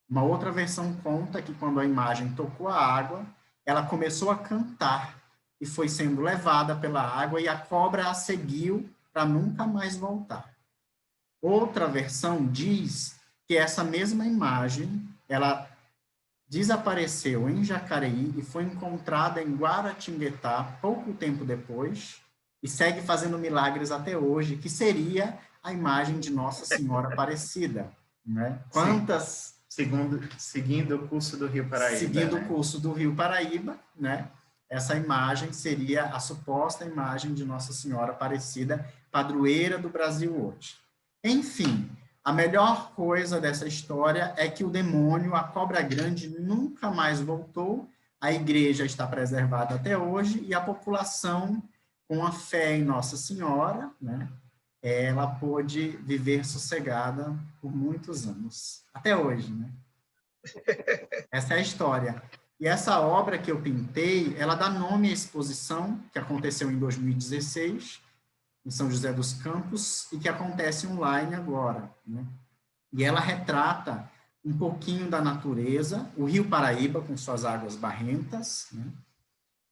S2: Uma outra versão conta que quando a imagem tocou a água, ela começou a cantar e foi sendo levada pela água e a cobra a seguiu para nunca mais voltar. Outra versão diz que essa mesma imagem, ela desapareceu em Jacareí e foi encontrada em Guaratinguetá pouco tempo depois, e segue fazendo milagres até hoje, que seria a imagem de Nossa Senhora Aparecida. Né? Quantas...
S3: Seguindo o curso do Rio Paraíba.
S2: Seguindo o curso do Rio Paraíba, né? Essa imagem seria a suposta imagem de Nossa Senhora Aparecida, padroeira do Brasil hoje. Enfim, a melhor coisa dessa história é que o demônio, a cobra grande, nunca mais voltou, a igreja está preservada até hoje, e a população, com a fé em Nossa Senhora, né, ela pôde viver sossegada por muitos anos. Até hoje, né? Essa é a história. E essa obra que eu pintei, ela dá nome à exposição, que aconteceu em 2016, em São José dos Campos, e que acontece online agora, né? E ela retrata um pouquinho da natureza, o Rio Paraíba, com suas águas barrentas, né?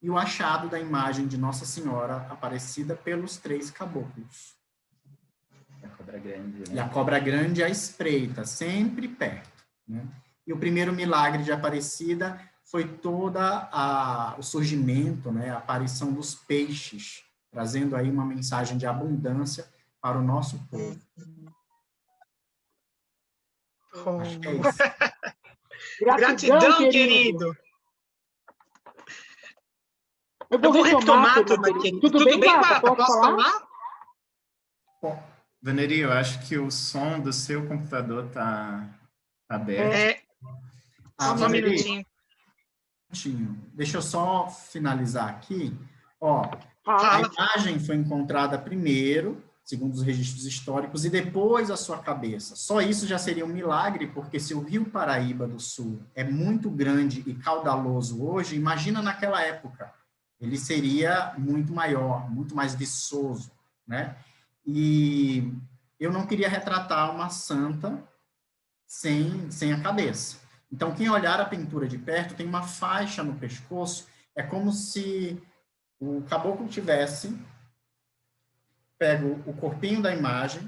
S2: E o achado da imagem de Nossa Senhora Aparecida pelos 3 caboclos.
S3: A cobra grande, né?
S2: E a cobra grande à espreita, sempre perto, né? E o primeiro milagre de Aparecida foi o surgimento, né, a aparição dos peixes, trazendo aí uma mensagem de abundância para o nosso povo. Acho que é isso.
S1: Gratidão, querido. Eu vou retomar, turma, querido. Tudo bem, Guata? Posso falar?
S3: Vaneri, eu acho que o som do seu computador está aberto.
S1: Só um minutinho.
S2: Deixa eu só finalizar aqui. A imagem foi encontrada primeiro, segundo os registros históricos, e depois a sua cabeça. Só isso já seria um milagre, porque se o Rio Paraíba do Sul é muito grande e caudaloso hoje, imagina naquela época. Ele seria muito maior, muito mais viçoso, né? E eu não queria retratar uma santa sem a cabeça. Então, quem olhar a pintura de perto, tem uma faixa no pescoço, é como se o caboclo tivesse pego o corpinho da imagem,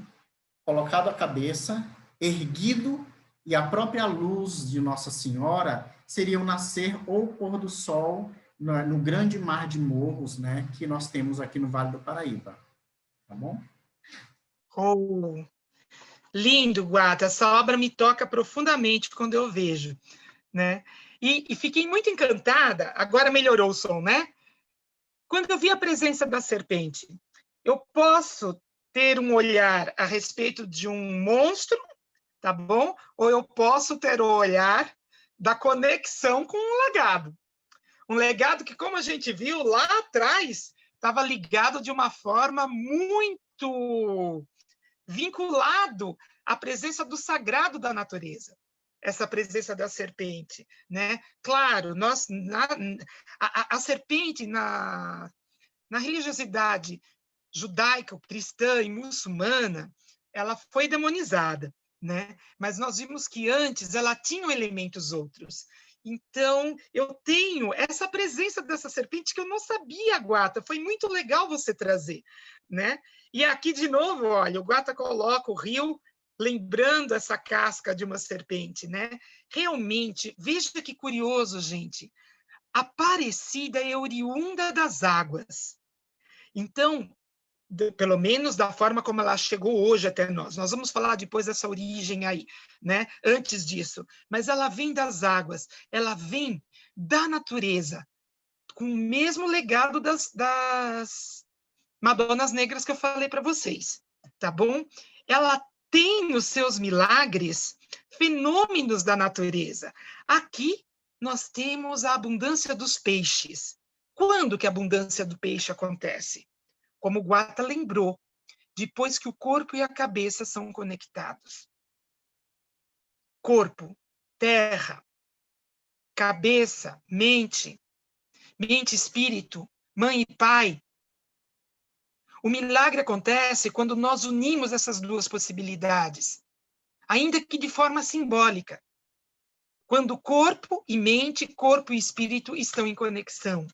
S2: colocado a cabeça, erguido, e a própria luz de Nossa Senhora seria o nascer ou o pôr do sol no grande mar de morros, né, que nós temos aqui no Vale do Paraíba. Tá bom?
S1: Lindo, Guata. Essa obra me toca profundamente quando eu vejo, né? E fiquei muito encantada. Agora melhorou o som, né? Quando eu vi a presença da serpente, eu posso ter um olhar a respeito de um monstro, tá bom? Ou eu posso ter o olhar da conexão com um legado. Um legado que, como a gente viu lá atrás, estava ligado de uma forma muito vinculado à presença do sagrado da natureza. essa presença da serpente, né? Claro, a serpente na religiosidade judaica, cristã e muçulmana, ela foi demonizada, né? Mas nós vimos que antes ela tinha elementos outros. Então, eu tenho essa presença dessa serpente que eu não sabia, Guata. Foi muito legal você trazer, né? E aqui, de novo, olha, o Guata coloca o rio lembrando essa casca de uma serpente, né? Realmente, veja que curioso, gente. Aparecida é oriunda das águas. Então, pelo menos da forma como ela chegou hoje até nós. Nós vamos falar depois dessa origem aí, né? Antes disso. Mas ela vem das águas, ela vem da natureza, com o mesmo legado das Madonas Negras que eu falei para vocês, tá bom? Ela tem nos seus milagres fenômenos da natureza. Aqui nós temos a abundância dos peixes. Quando que a abundância do peixe acontece? Como o Guata lembrou, depois que o corpo e a cabeça são conectados. Corpo, terra, cabeça, mente, espírito, mãe e pai. O milagre acontece quando nós unimos essas duas possibilidades, ainda que de forma simbólica. Quando corpo e mente, corpo e espírito estão em conexão.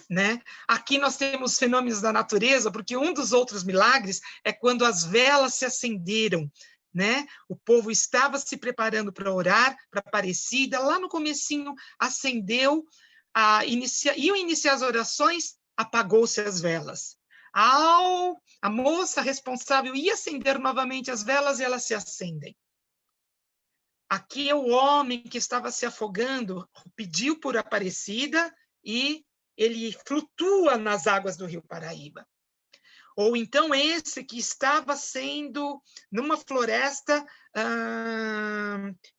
S1: Né? Aqui nós temos fenômenos da natureza, porque um dos outros milagres é quando as velas se acenderam, né? O povo estava se preparando para orar, para a Aparecida, lá no comecinho acendeu, iam iniciar as orações, apagou-se as velas. A moça responsável ia acender novamente as velas e elas se acendem. Aqui é o homem que estava se afogando, pediu por Aparecida e ele flutua nas águas do Rio Paraíba. Ou então esse que estava sendo, numa floresta,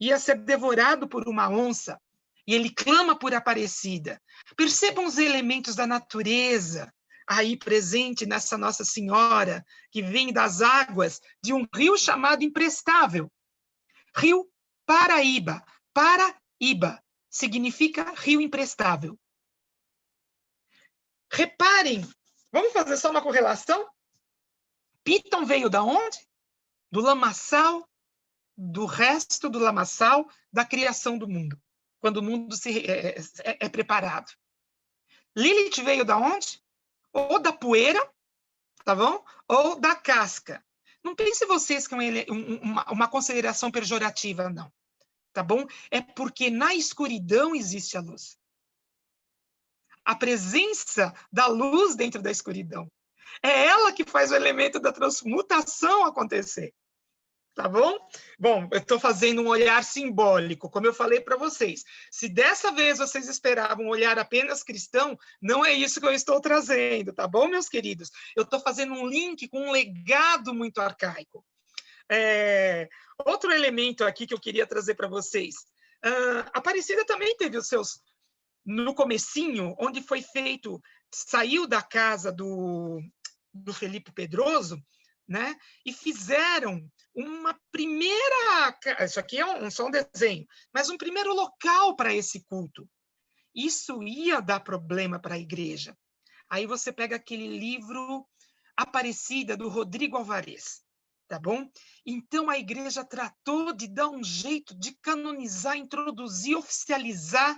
S1: ia ser devorado por uma onça, e ele clama por Aparecida. Percebam os elementos da natureza aí presente nessa Nossa Senhora, que vem das águas de um rio chamado Imprestável. Rio Paraíba. Paraíba significa rio imprestável. Reparem, vamos fazer só uma correlação? Piton veio da onde? Do lamaçal, do resto do lamaçal da criação do mundo, quando o mundo é preparado. Lilith veio da onde? Ou da poeira, tá bom? Ou da casca. Não pense vocês que é uma consideração pejorativa, não. Tá bom? É porque na escuridão existe a luz. A presença da luz dentro da escuridão. É ela que faz o elemento da transmutação acontecer. Tá bom? Bom, eu estou fazendo um olhar simbólico, como eu falei para vocês. Se dessa vez vocês esperavam um olhar apenas cristão, não é isso que eu estou trazendo, tá bom, meus queridos? Eu estou fazendo um link com um legado muito arcaico. Outro elemento aqui que eu queria trazer para vocês. Aparecida também teve os seus... No comecinho, onde foi feito... Saiu da casa do Felipe Pedroso, né? E fizeram uma primeira... Isso aqui é só um desenho, mas um primeiro local para esse culto. Isso ia dar problema para a igreja. Aí você pega aquele livro Aparecida, do Rodrigo Alvarez, tá bom? Então, a igreja tratou de dar um jeito de canonizar, introduzir, oficializar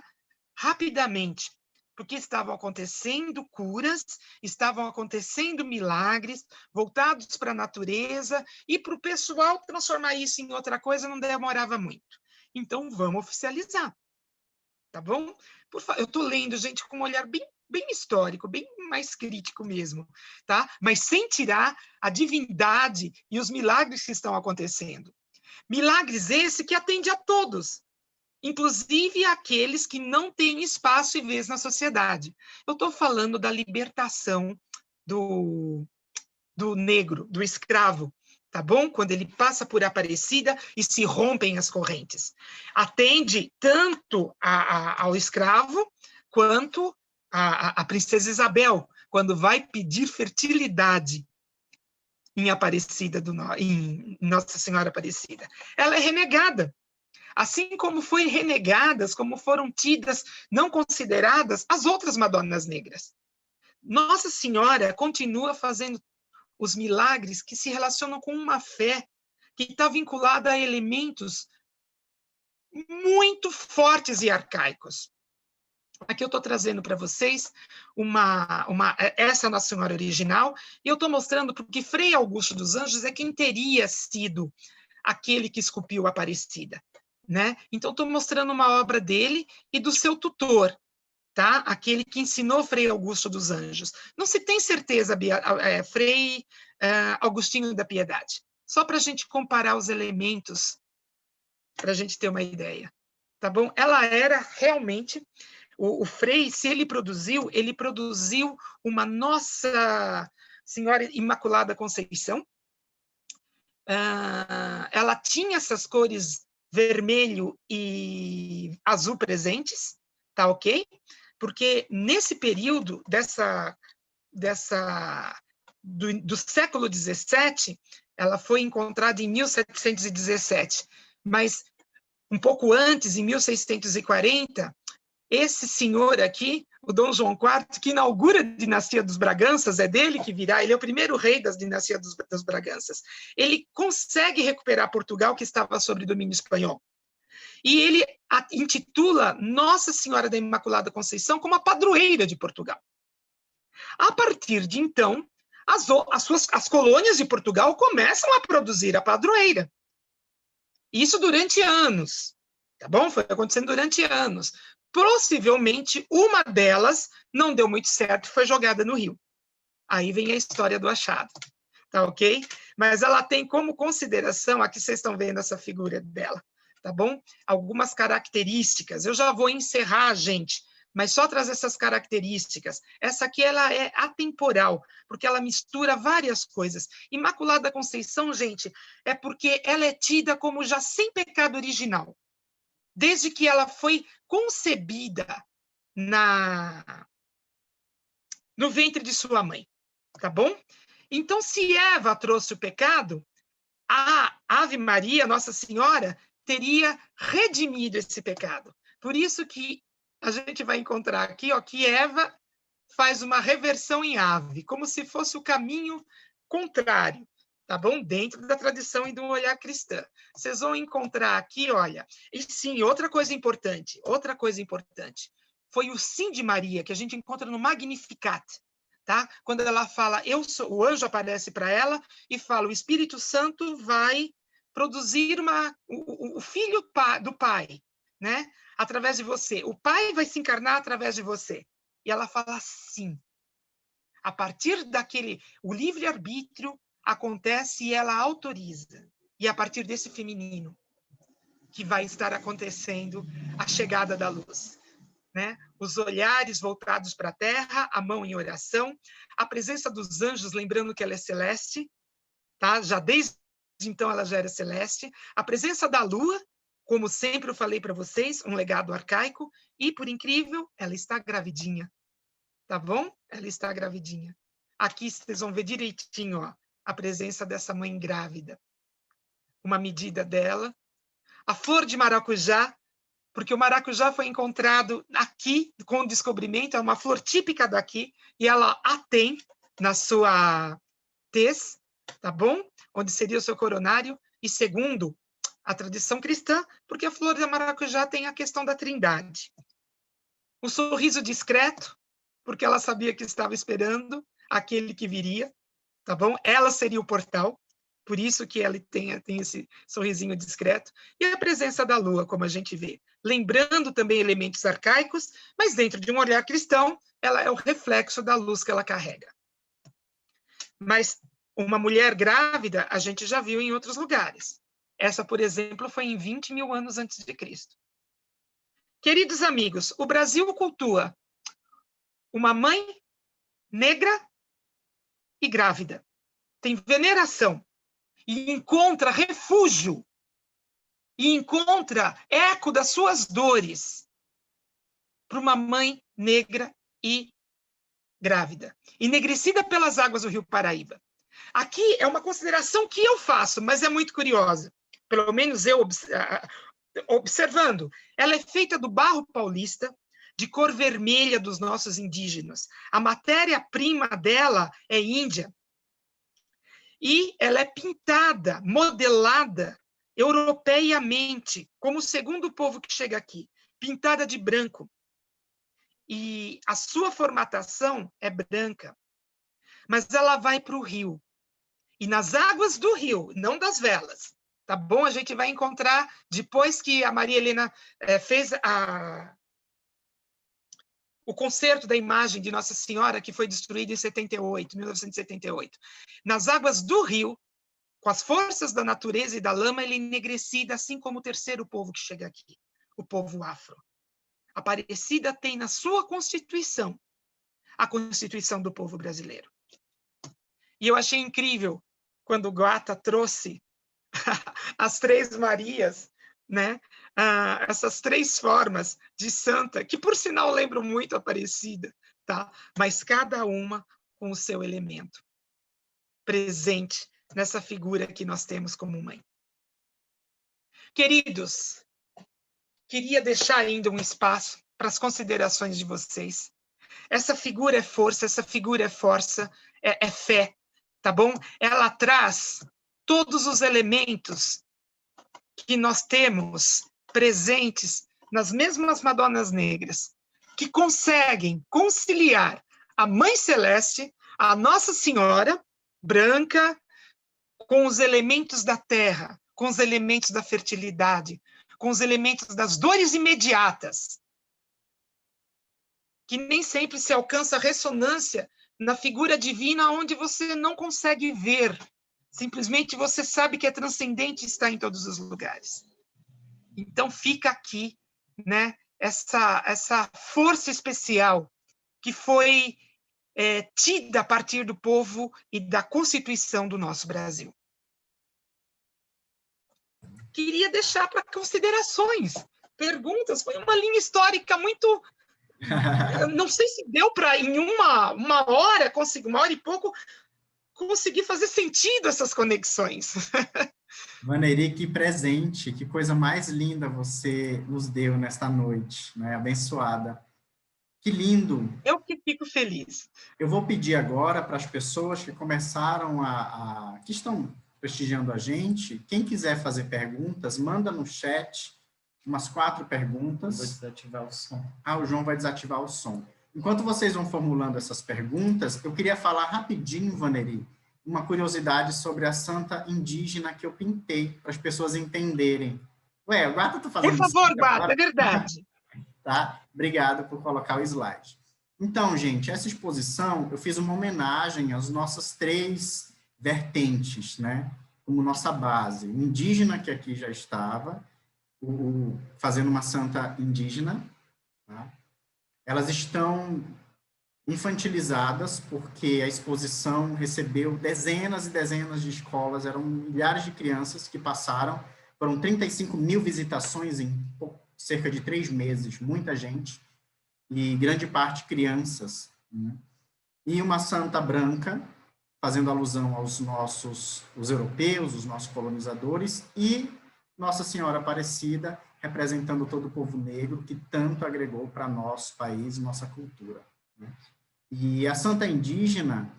S1: rapidamente, porque estavam acontecendo curas, estavam acontecendo milagres voltados para a natureza, e para o pessoal transformar isso em outra coisa não demorava muito. Então, vamos oficializar, tá bom? Eu estou lendo, gente, com um olhar bem histórico, bem mais crítico mesmo, tá? Mas sem tirar a divindade e os milagres que estão acontecendo. Milagres esse que atende a todos, inclusive aqueles que não têm espaço e vez na sociedade. Eu estou falando da libertação do negro, do escravo, tá bom? Quando ele passa por Aparecida e se rompem as correntes. Atende tanto ao escravo quanto a princesa Isabel, quando vai pedir fertilidade em Aparecida, em Nossa Senhora Aparecida. Ela é renegada. Assim como foram renegadas, como foram tidas, não consideradas, as outras Madonas Negras. Nossa Senhora continua fazendo os milagres que se relacionam com uma fé que está vinculada a elementos muito fortes e arcaicos. Aqui eu estou trazendo para vocês essa Nossa Senhora original, e eu estou mostrando porque Frei Augusto dos Anjos é quem teria sido aquele que esculpiu a Aparecida, né? Então, estou mostrando uma obra dele e do seu tutor, tá? Aquele que ensinou Frei Augusto dos Anjos. Não se tem certeza, Frei Augustinho da Piedade, só para a gente comparar os elementos, para a gente ter uma ideia, tá bom? Ela era realmente... O Frei, se ele produziu uma Nossa Senhora Imaculada Conceição. Ela tinha essas cores vermelho e azul presentes, tá ok? Porque nesse período do século XVII, ela foi encontrada em 1717, mas um pouco antes, em 1640, esse senhor aqui, o Dom João IV, que inaugura a dinastia dos Braganças, é dele que virá, ele é o primeiro rei das dinastias dos Braganças. Ele consegue recuperar Portugal, que estava sob domínio espanhol. E ele intitula Nossa Senhora da Imaculada Conceição como a padroeira de Portugal. A partir de então, as colônias de Portugal começam a produzir a padroeira. Isso durante anos, tá bom? Foi acontecendo durante anos. Possivelmente, uma delas não deu muito certo e foi jogada no rio. Aí vem a história do achado, tá ok? Mas ela tem como consideração, aqui vocês estão vendo essa figura dela, tá bom? Algumas características. Eu já vou encerrar, gente, mas só trazer essas características. Essa aqui, ela é atemporal, porque ela mistura várias coisas. Imaculada Conceição, gente, é porque ela é tida como já sem pecado original, desde que ela foi concebida no ventre de sua mãe, tá bom? Então, se Eva trouxe o pecado, a Ave Maria, Nossa Senhora, teria redimido esse pecado. Por isso que a gente vai encontrar aqui, ó, que Eva faz uma reversão em ave, como se fosse o caminho contrário, tá bom? Dentro da tradição e do olhar cristã. Vocês vão encontrar aqui, olha, e sim, outra coisa importante, foi o sim de Maria, que a gente encontra no Magnificat, tá? Quando ela fala, o anjo aparece para ela e fala, o Espírito Santo vai produzir o filho do Pai, né? Através de você. O Pai vai se encarnar através de você. E ela fala sim. A partir daquele, o livre-arbítrio acontece e ela autoriza. E a partir desse feminino que vai estar acontecendo a chegada da luz, né? Os olhares voltados para a terra, a mão em oração, a presença dos anjos, lembrando que ela é celeste, tá? Já desde então ela já era celeste, a presença da lua, como sempre eu falei para vocês, um legado arcaico, e, por incrível, ela está gravidinha, tá bom? Ela está gravidinha. Aqui vocês vão ver direitinho, ó, a presença dessa mãe grávida. Uma medida dela. A flor de maracujá, porque o maracujá foi encontrado aqui com o descobrimento, é uma flor típica daqui, e ela a tem na sua tez, tá bom? Onde seria o seu coronário, e segundo a tradição cristã, porque a flor de maracujá tem a questão da trindade. Um sorriso discreto, porque ela sabia que estava esperando aquele que viria, tá bom? Ela seria o portal, por isso que ela tem esse sorrisinho discreto, e a presença da lua, como a gente vê. Lembrando também elementos arcaicos, mas dentro de um olhar cristão, ela é o reflexo da luz que ela carrega. Mas uma mulher grávida, a gente já viu em outros lugares. Essa, por exemplo, foi em 20 mil anos antes de Cristo. Queridos amigos, o Brasil cultua uma mãe negra e grávida. Tem veneração. E encontra refúgio. E encontra eco das suas dores para uma mãe negra e grávida. Enegrecida pelas águas do Rio Paraíba. Aqui é uma consideração que eu faço, mas é muito curiosa. Pelo menos observando, ela é feita do barro paulista, de cor vermelha dos nossos indígenas. A matéria-prima dela é índia. E ela é pintada, modelada europeiamente, como o segundo povo que chega aqui, pintada de branco. E a sua formatação é branca, mas ela vai para o rio. E nas águas do rio, não das velas, tá bom? A gente vai encontrar, depois que a Maria Helena fez o concerto da imagem de Nossa Senhora, que foi destruída em 1978. Nas águas do rio, com as forças da natureza e da lama, ele é enegrecida, assim como o terceiro povo que chega aqui, o povo afro. A Aparecida tem na sua Constituição a Constituição do povo brasileiro. E eu achei incrível quando o Guata trouxe as Três Marias, né? Essas três formas de santa, que por sinal lembram muito a Aparecida, tá? Mas cada uma com o seu elemento presente nessa figura que nós temos como mãe. Queridos, queria deixar ainda um espaço para as considerações de vocês. Essa figura é força, essa figura é força, é fé, tá bom? Ela traz todos os elementos que nós temos presentes nas mesmas Madonas Negras, que conseguem conciliar a Mãe Celeste, a Nossa Senhora branca, com os elementos da terra, com os elementos da fertilidade, com os elementos das dores imediatas, que nem sempre se alcança ressonância na figura divina onde você não consegue ver. Simplesmente você sabe que é transcendente e está em todos os lugares. Então fica aqui, né, essa força especial que foi tida a partir do povo e da Constituição do nosso Brasil. Queria deixar para considerações, perguntas. Foi uma linha histórica muito... não sei se deu para, em uma hora, uma hora e pouco, conseguir fazer sentido essas conexões.
S2: Vaneri, que presente, que coisa mais linda você nos deu nesta noite, né? Abençoada. Que lindo!
S1: Eu que fico feliz.
S2: Eu vou pedir agora para as pessoas que começaram que estão prestigiando a gente, quem quiser fazer perguntas, manda no chat umas 4 perguntas.
S3: Vou desativar o som.
S2: O João vai desativar o som. Enquanto vocês vão formulando essas perguntas, eu queria falar rapidinho, Vaneri, uma curiosidade sobre a santa indígena que eu pintei, para as pessoas entenderem. Ué, o Guata está fazendo...
S1: Por favor, Guata, é verdade.
S2: Tá? Obrigado por colocar o slide. Então, gente, essa exposição, eu fiz uma homenagem às nossas 3 vertentes, né? Como nossa base. O indígena, que aqui já estava, fazendo uma santa indígena, tá? Elas estão infantilizadas, porque a exposição recebeu dezenas e dezenas de escolas, eram milhares de crianças que passaram, foram 35 mil visitações em cerca de 3 meses, muita gente, e grande parte crianças, né? E uma santa branca, fazendo alusão aos os europeus, os nossos colonizadores, e Nossa Senhora Aparecida, representando todo o povo negro, que tanto agregou para nosso país, nossa cultura, né? E a santa indígena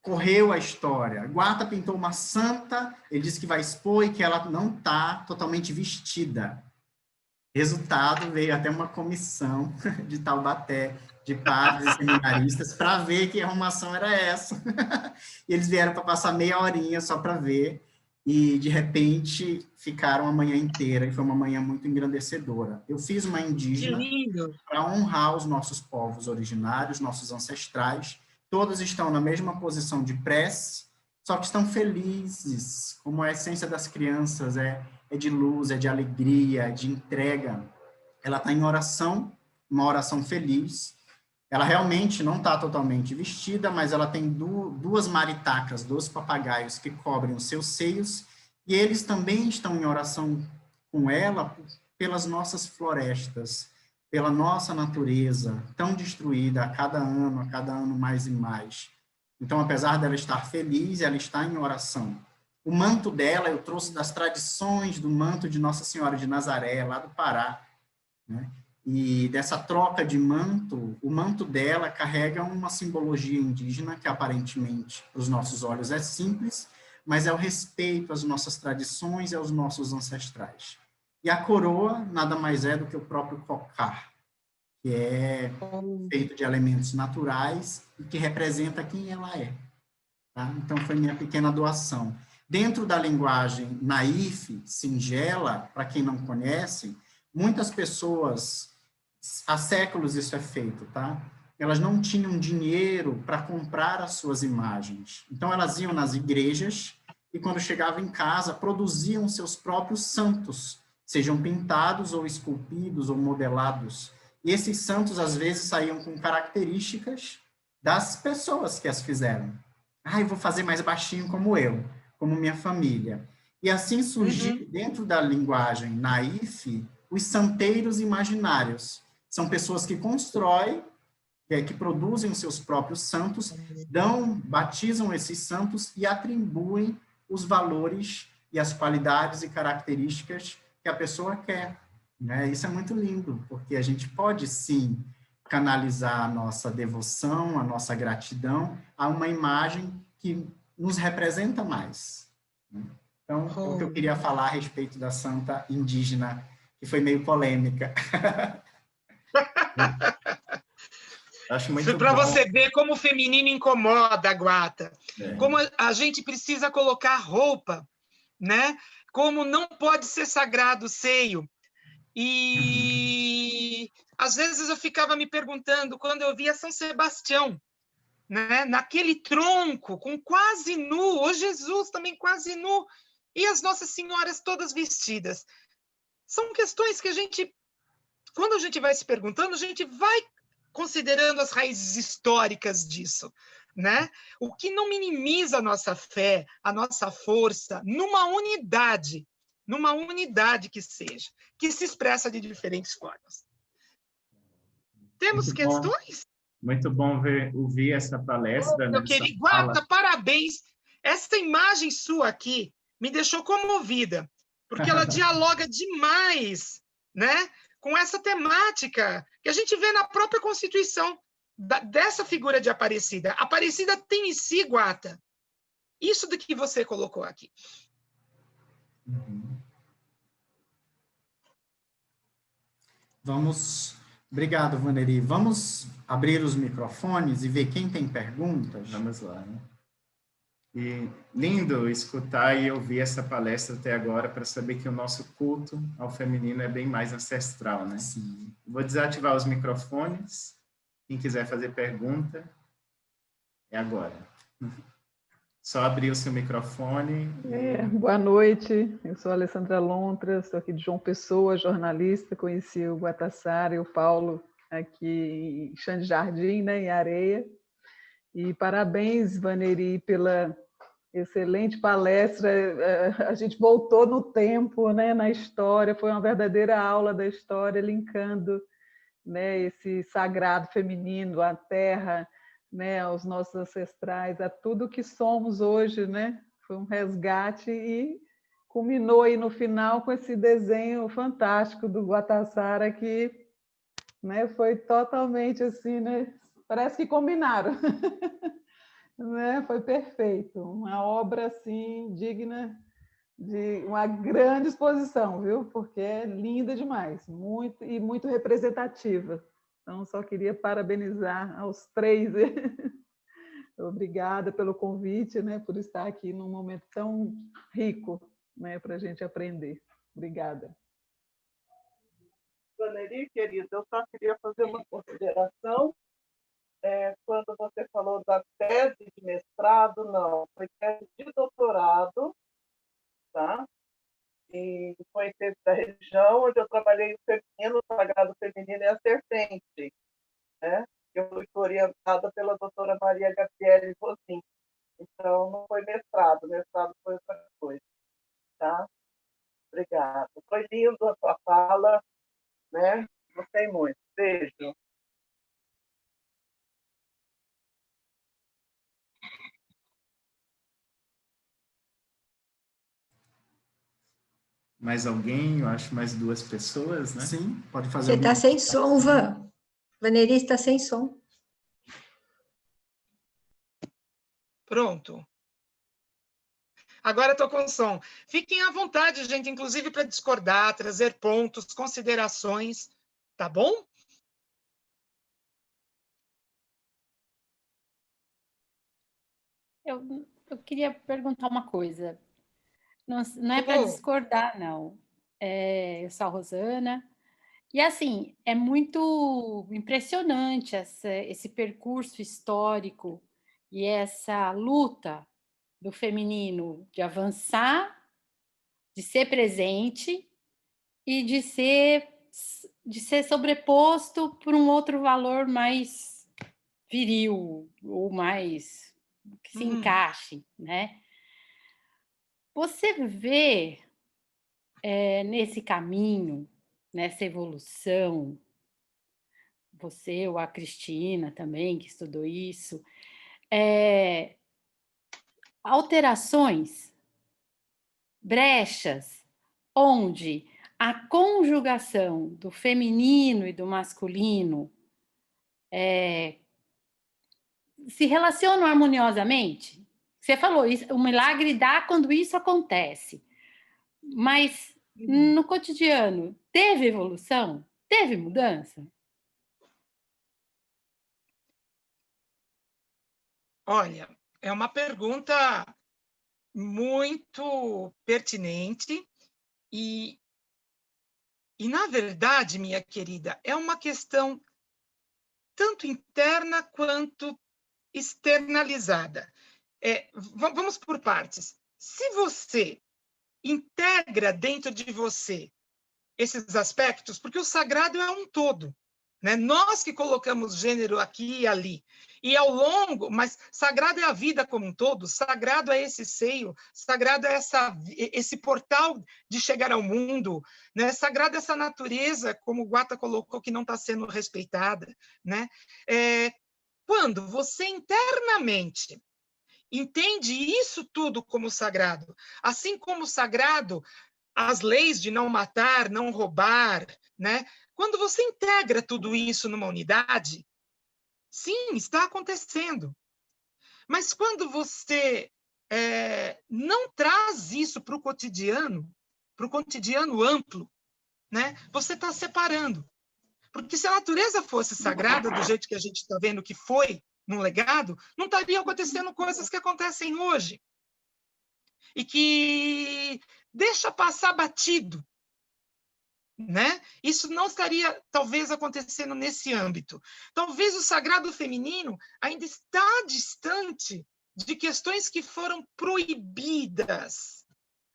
S2: correu a história. Guata pintou uma santa, ele disse que vai expor e que ela não está totalmente vestida. Resultado, veio até uma comissão de Taubaté, de padres e seminaristas, para ver que arrumação era essa. E eles vieram para passar meia horinha só para ver, e de repente ficaram a manhã inteira, e foi uma manhã muito engrandecedora. Eu fiz uma indígena para honrar os nossos povos originários, nossos ancestrais. Todos estão na mesma posição de prece, só que estão felizes, como a essência das crianças é de luz, é de alegria, é de entrega. Ela está em oração, uma oração feliz. Ela realmente não está totalmente vestida, mas ela tem 2 maritacas, 2 papagaios que cobrem os seus seios, e eles também estão em oração com ela pelas nossas florestas, pela nossa natureza, tão destruída a cada ano mais e mais. Então, apesar dela estar feliz, ela está em oração. O manto dela eu trouxe das tradições do manto de Nossa Senhora de Nazaré, lá do Pará, né? E dessa troca de manto, o manto dela carrega uma simbologia indígena que aparentemente, para os nossos olhos, é simples, mas é o respeito às nossas tradições e aos nossos ancestrais. E a coroa nada mais é do que o próprio cocar, que é feito de elementos naturais e que representa quem ela é. Tá? Então, foi minha pequena doação. Dentro da linguagem naif, singela, para quem não conhece, muitas pessoas, há séculos isso é feito, tá? Elas não tinham dinheiro para comprar as suas imagens. Então, elas iam nas igrejas e, quando chegavam em casa, produziam seus próprios santos, sejam pintados ou esculpidos ou modelados. E esses santos, às vezes, saíam com características das pessoas que as fizeram. Eu vou fazer mais baixinho como eu, como minha família. E assim surgiu, dentro da linguagem naif, os santeiros imaginários. São pessoas que constroem, que produzem os seus próprios santos, batizam esses santos e atribuem os valores e as qualidades e características que a pessoa quer. Né? Isso é muito lindo, porque a gente pode, sim, canalizar a nossa devoção, a nossa gratidão a uma imagem que nos representa mais. Então, é o que eu queria falar a respeito da santa indígena, que foi meio polêmica.
S3: Acho muito
S1: para
S3: bom.
S1: você ver como o feminino incomoda, Guata. Como a gente precisa colocar roupa, né? Como não pode ser sagrado o seio. E às vezes eu ficava me perguntando, quando eu via São Sebastião, né? Naquele tronco, com quase nu, o Jesus também quase nu, e as Nossas Senhoras todas vestidas. São questões que a gente, quando a gente vai se perguntando, a gente vai considerando as raízes históricas disso, né? O que não minimiza a nossa fé, a nossa força, numa unidade que seja, que se expressa de diferentes formas. Temos questões?
S3: Muito bom ouvir essa palestra,
S1: meu querido Guata, parabéns! Essa imagem sua aqui me deixou comovida, porque ela dialoga demais, né, com essa temática que a gente vê na própria Constituição dessa figura de Aparecida. Aparecida tem em si, Guata, isso do que você colocou aqui.
S2: Obrigado, Vaneri. Vamos abrir os microfones e ver quem tem perguntas?
S3: Vamos lá, né? E lindo escutar e ouvir essa palestra até agora para saber que o nosso culto ao feminino é bem mais ancestral, né?
S2: Sim.
S3: Vou desativar os microfones. Quem quiser fazer pergunta, é agora. Só abrir o seu microfone.
S4: Boa noite, eu sou a Alessandra Lontra, sou aqui de João Pessoa, jornalista, conheci o Guatassara e o Paulo aqui em Xande Jardim, né, em Areia. E parabéns, Vaneri, pela excelente palestra. A gente voltou no tempo, né, na história, foi uma verdadeira aula da história, linkando, né, esse sagrado feminino, a terra, né, aos nossos ancestrais, a tudo que somos hoje, né? Foi um resgate e culminou aí no final com esse desenho fantástico do Guatassara que, né, foi totalmente assim, né? Parece que combinaram. Né? Foi perfeito, uma obra assim digna de uma grande exposição, viu? Porque é linda demais, muito e muito representativa. Então, só queria parabenizar aos três. Obrigada pelo convite, né? Por estar aqui num momento tão rico, né? Para a gente aprender. Obrigada.
S5: Vaneri, querida, eu só queria fazer uma consideração. Quando você falou da tese de mestrado, não, foi tese de doutorado, tá? E foi tese da região onde eu trabalhei o feminino, o sagrado feminino e a serpente, né? Eu fui orientada pela doutora Maria Gabriele Rosim. Então, não foi mestrado foi outra coisa, tá? Obrigada. Foi lindo a sua fala, né? Gostei muito. Beijo.
S3: mais alguém, eu acho mais 2 pessoas, né?
S2: Sim, pode fazer
S6: Você está sem som, Van. Vaneri está sem som.
S1: Pronto. Agora estou com som. Fiquem à vontade, gente, inclusive para discordar, trazer pontos, considerações, tá bom?
S7: Eu queria perguntar uma coisa. Não é para
S1: Oh.
S7: discordar, não. Eu sou a Rosana. E, assim, é muito impressionante esse percurso histórico e essa luta do feminino de avançar, de ser presente e de ser sobreposto por um outro valor mais viril ou mais que se encaixe, né? Você vê nesse caminho, nessa evolução, você ou a Cristina também, que estudou isso, alterações, brechas, onde a conjugação do feminino e do masculino se relacionam harmoniosamente? Você falou, o milagre dá quando isso acontece. Mas no cotidiano, teve evolução? Teve mudança?
S1: Olha, é uma pergunta muito pertinente e, na verdade, minha querida, é uma questão tanto interna quanto externalizada. Vamos por partes. Se você integra dentro de você esses aspectos, porque o sagrado é um todo, né? Nós que colocamos gênero aqui e ali, e ao longo, mas sagrado é a vida como um todo, sagrado é esse seio, sagrado é esse portal de chegar ao mundo, né? Sagrado é essa natureza, como o Guata colocou, que não está sendo respeitada, né? Quando você internamente entende isso tudo como sagrado, assim como sagrado as leis de não matar, não roubar, né? Quando você integra tudo isso numa unidade, sim, está acontecendo. Mas quando você não traz isso para o cotidiano amplo, né? Você está separando. Porque se a natureza fosse sagrada, do jeito que a gente está vendo que foi num legado, não estariam acontecendo coisas que acontecem hoje. E que deixa passar batido, né? Isso não estaria, talvez, acontecendo nesse âmbito. Talvez o sagrado feminino ainda está distante de questões que foram proibidas.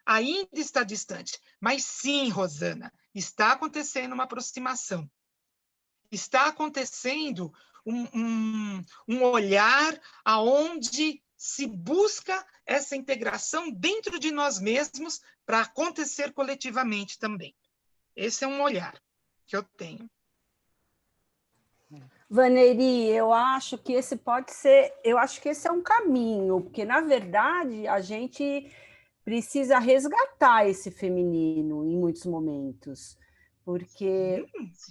S1: Ainda está distante. Mas sim, Rosana, está acontecendo uma aproximação. Está acontecendo um olhar aonde se busca essa integração dentro de nós mesmos para acontecer coletivamente também. Esse é um olhar que eu tenho.
S8: Vaneri, eu acho que esse é um caminho, porque, na verdade, a gente precisa resgatar esse feminino em muitos momentos, porque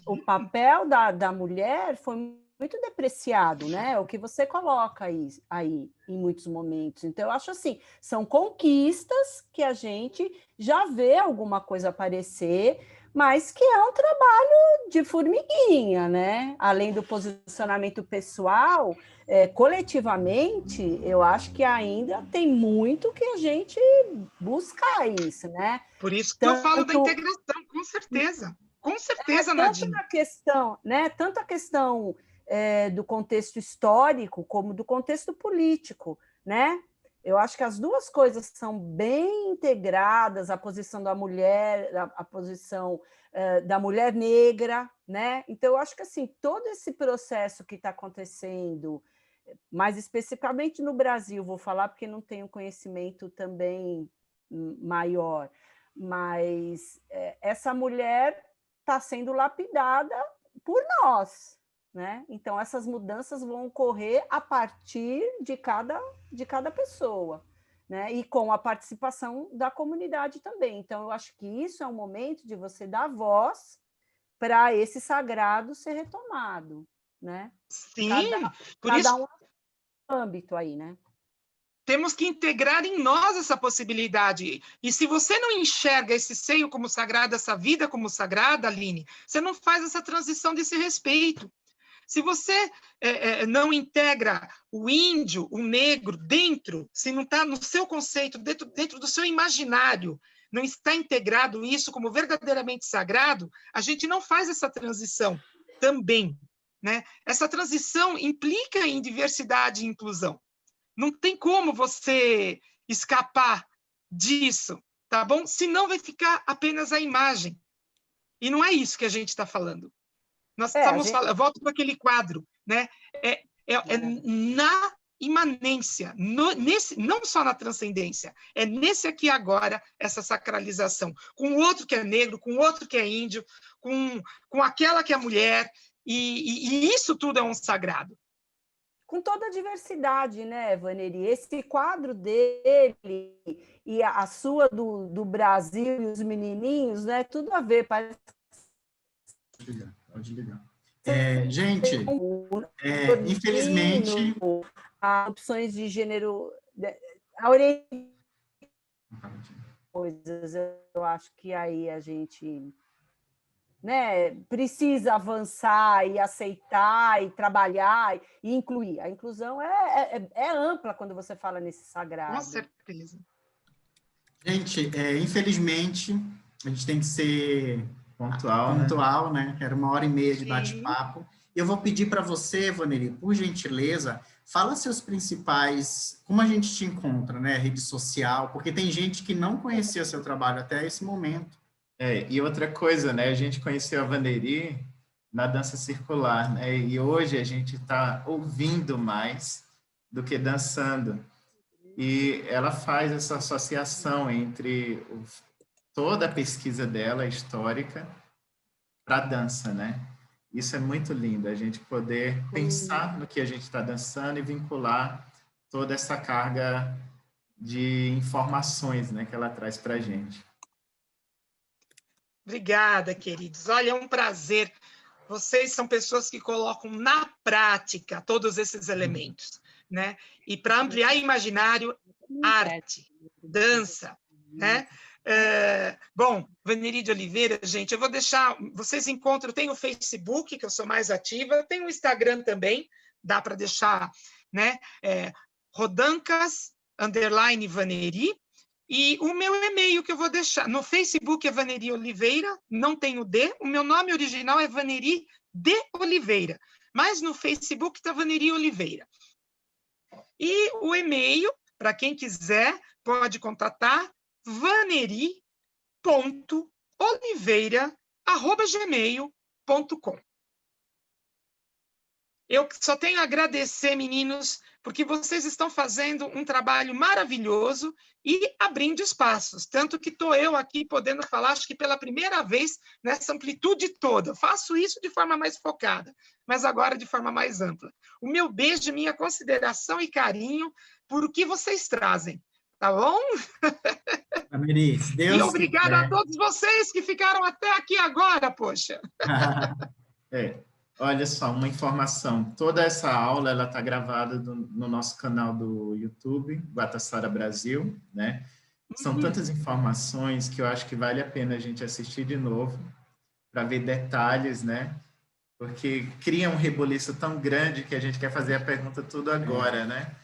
S8: o papel da mulher foi muito depreciado, né? O que você coloca aí em muitos momentos. Então, eu acho assim, são conquistas que a gente já vê alguma coisa aparecer, mas que é um trabalho de formiguinha, né? Além do posicionamento pessoal, coletivamente, eu acho que ainda tem muito que a gente buscar isso, né?
S1: Por isso que eu falo da integração, com certeza. Com certeza, Nadine.
S8: Tanto a questão do contexto histórico como do contexto político, né? Eu acho que as duas coisas são bem integradas, a posição da mulher, a posição da mulher negra, né? Então, eu acho que assim, todo esse processo que está acontecendo, mais especificamente no Brasil, vou falar porque não tenho conhecimento também maior, mas essa mulher está sendo lapidada por nós, né? Então, essas mudanças vão ocorrer a partir de cada pessoa. né? E com a participação da comunidade também. Então, eu acho que isso é um momento de você dar voz para esse sagrado ser retomado, né?
S1: Sim, por
S8: Cada
S1: isso
S8: um âmbito aí, né?
S1: temos que integrar em nós essa possibilidade. E se você não enxerga esse seio como sagrado, essa vida como sagrada, Aline, você não faz essa transição desse respeito. Se você não integra o índio, o negro dentro, se não está no seu conceito, dentro do seu imaginário, não está integrado isso como verdadeiramente sagrado, a gente não faz essa transição também, né? Essa transição implica em diversidade e inclusão. Não tem como você escapar disso, tá bom? Senão vai ficar apenas a imagem. E não é isso que a gente está falando. Nós estamos falando, eu volto para aquele quadro, né? Na imanência, não só na transcendência, é nesse aqui agora, essa sacralização, com o outro que é negro, com o outro que é índio, com aquela que é mulher, e isso tudo é um sagrado.
S8: Com toda a diversidade, né, Vaneri? Esse quadro dele e a sua do Brasil e os menininhos, né? Tudo a ver, parece.
S2: Pode ligar. Gente, infelizmente...
S8: As opções de gênero... coisas, eu acho que aí a gente... né, precisa avançar e aceitar e trabalhar e incluir. A inclusão é ampla quando você fala nesse sagrado.
S1: Com certeza.
S2: Gente, infelizmente, a gente tem que ser pontual, né? Era 1h30 de bate-papo. Eu vou pedir para você, Vaneri, por gentileza, fala seus principais, como a gente te encontra, né? Rede social, porque tem gente que não conhecia seu trabalho até esse momento.
S3: E outra coisa, né? A gente conheceu a Vaneri na dança circular, né? E hoje a gente está ouvindo mais do que dançando. E ela faz essa associação entre toda a pesquisa dela, histórica, para a dança, né? Isso é muito lindo, a gente poder pensar no que a gente está dançando e vincular toda essa carga de informações, né, que ela traz para a gente.
S1: Obrigada, queridos. Olha, é um prazer. Vocês são pessoas que colocam na prática todos esses elementos, né? E para ampliar imaginário, arte, dança, né? Bom, Vaneri de Oliveira, gente, eu vou deixar... Vocês encontram... Tem o Facebook, que eu sou mais ativa, tem o Instagram também, dá para deixar, né? Rodancas_Vaneri. E o meu e-mail que eu vou deixar, no Facebook é Vaneri Oliveira, não tem o D, o meu nome original é Vaneri de Oliveira, mas no Facebook está Vaneri Oliveira. E o e-mail, para quem quiser, pode contatar vaneri.oliveira@gmail.com. Eu só tenho a agradecer, meninos, porque vocês estão fazendo um trabalho maravilhoso e abrindo espaços. Tanto que estou eu aqui podendo falar, acho que pela primeira vez, nessa amplitude toda. Faço isso de forma mais focada, mas agora de forma mais ampla. O meu beijo, minha consideração e carinho por o que vocês trazem. Tá bom?
S2: Vaneri, Deus
S1: e obrigado a todos vocês que ficaram até aqui agora, poxa.
S3: Olha só, uma informação. Toda essa aula ela está gravada no nosso canal do YouTube, Guatassara Brasil, né? São tantas informações que eu acho que vale a pena a gente assistir de novo para ver detalhes, né? Porque cria um reboliço tão grande que a gente quer fazer a pergunta tudo agora, né?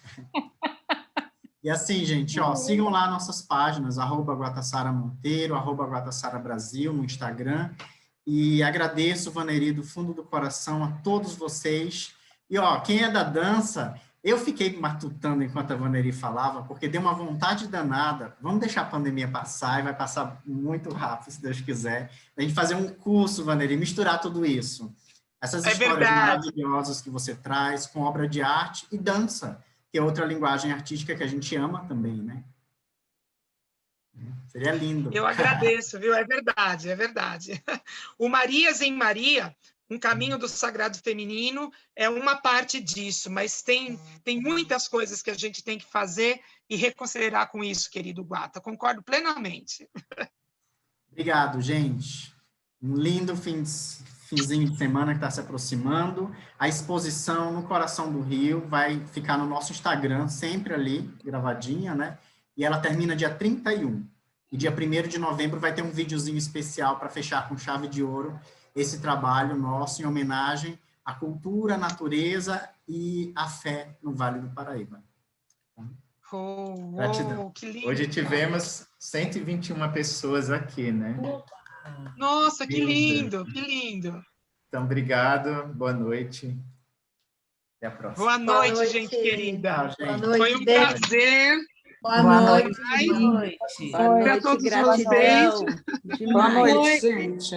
S2: E assim, gente, sigam lá nossas páginas, @GuatassaraMonteiro, @GuatassaraBrasil no Instagram. E agradeço, Vaneri, do fundo do coração, a todos vocês. E, quem é da dança, eu fiquei matutando enquanto a Vaneri falava, porque deu uma vontade danada. Vamos deixar a pandemia passar, e vai passar muito rápido, se Deus quiser. A gente fazer um curso, Vaneri, misturar tudo isso. Essas histórias maravilhosas que você traz, com obra de arte e dança, que é outra linguagem artística que a gente ama também, né? Seria lindo.
S1: Eu agradeço, viu? É verdade, é verdade. O Marias em Maria, Um caminho do sagrado feminino é uma parte disso, mas tem muitas coisas que a gente tem que fazer e reconsiderar com isso, querido Guata. Concordo plenamente.
S2: Obrigado, gente. Um lindo finzinho de semana que está se aproximando. A exposição no Coração do Rio vai ficar no nosso Instagram, sempre ali, gravadinha, né? E ela termina dia 31. E dia 1º de novembro vai ter um videozinho especial para fechar com chave de ouro esse trabalho nosso em homenagem à cultura, à natureza e à fé no Vale do Paraíba.
S3: Gratidão.
S1: Que lindo.
S3: Hoje tivemos 121 pessoas aqui, né?
S1: Nossa, que lindo, que lindo.
S3: Então, obrigado, boa noite. Até a próxima.
S1: Boa noite, gente querida.
S6: Boa noite,
S1: Foi um prazer.
S6: Boa noite.
S1: Para todos vocês.
S8: Boa noite,
S4: gente.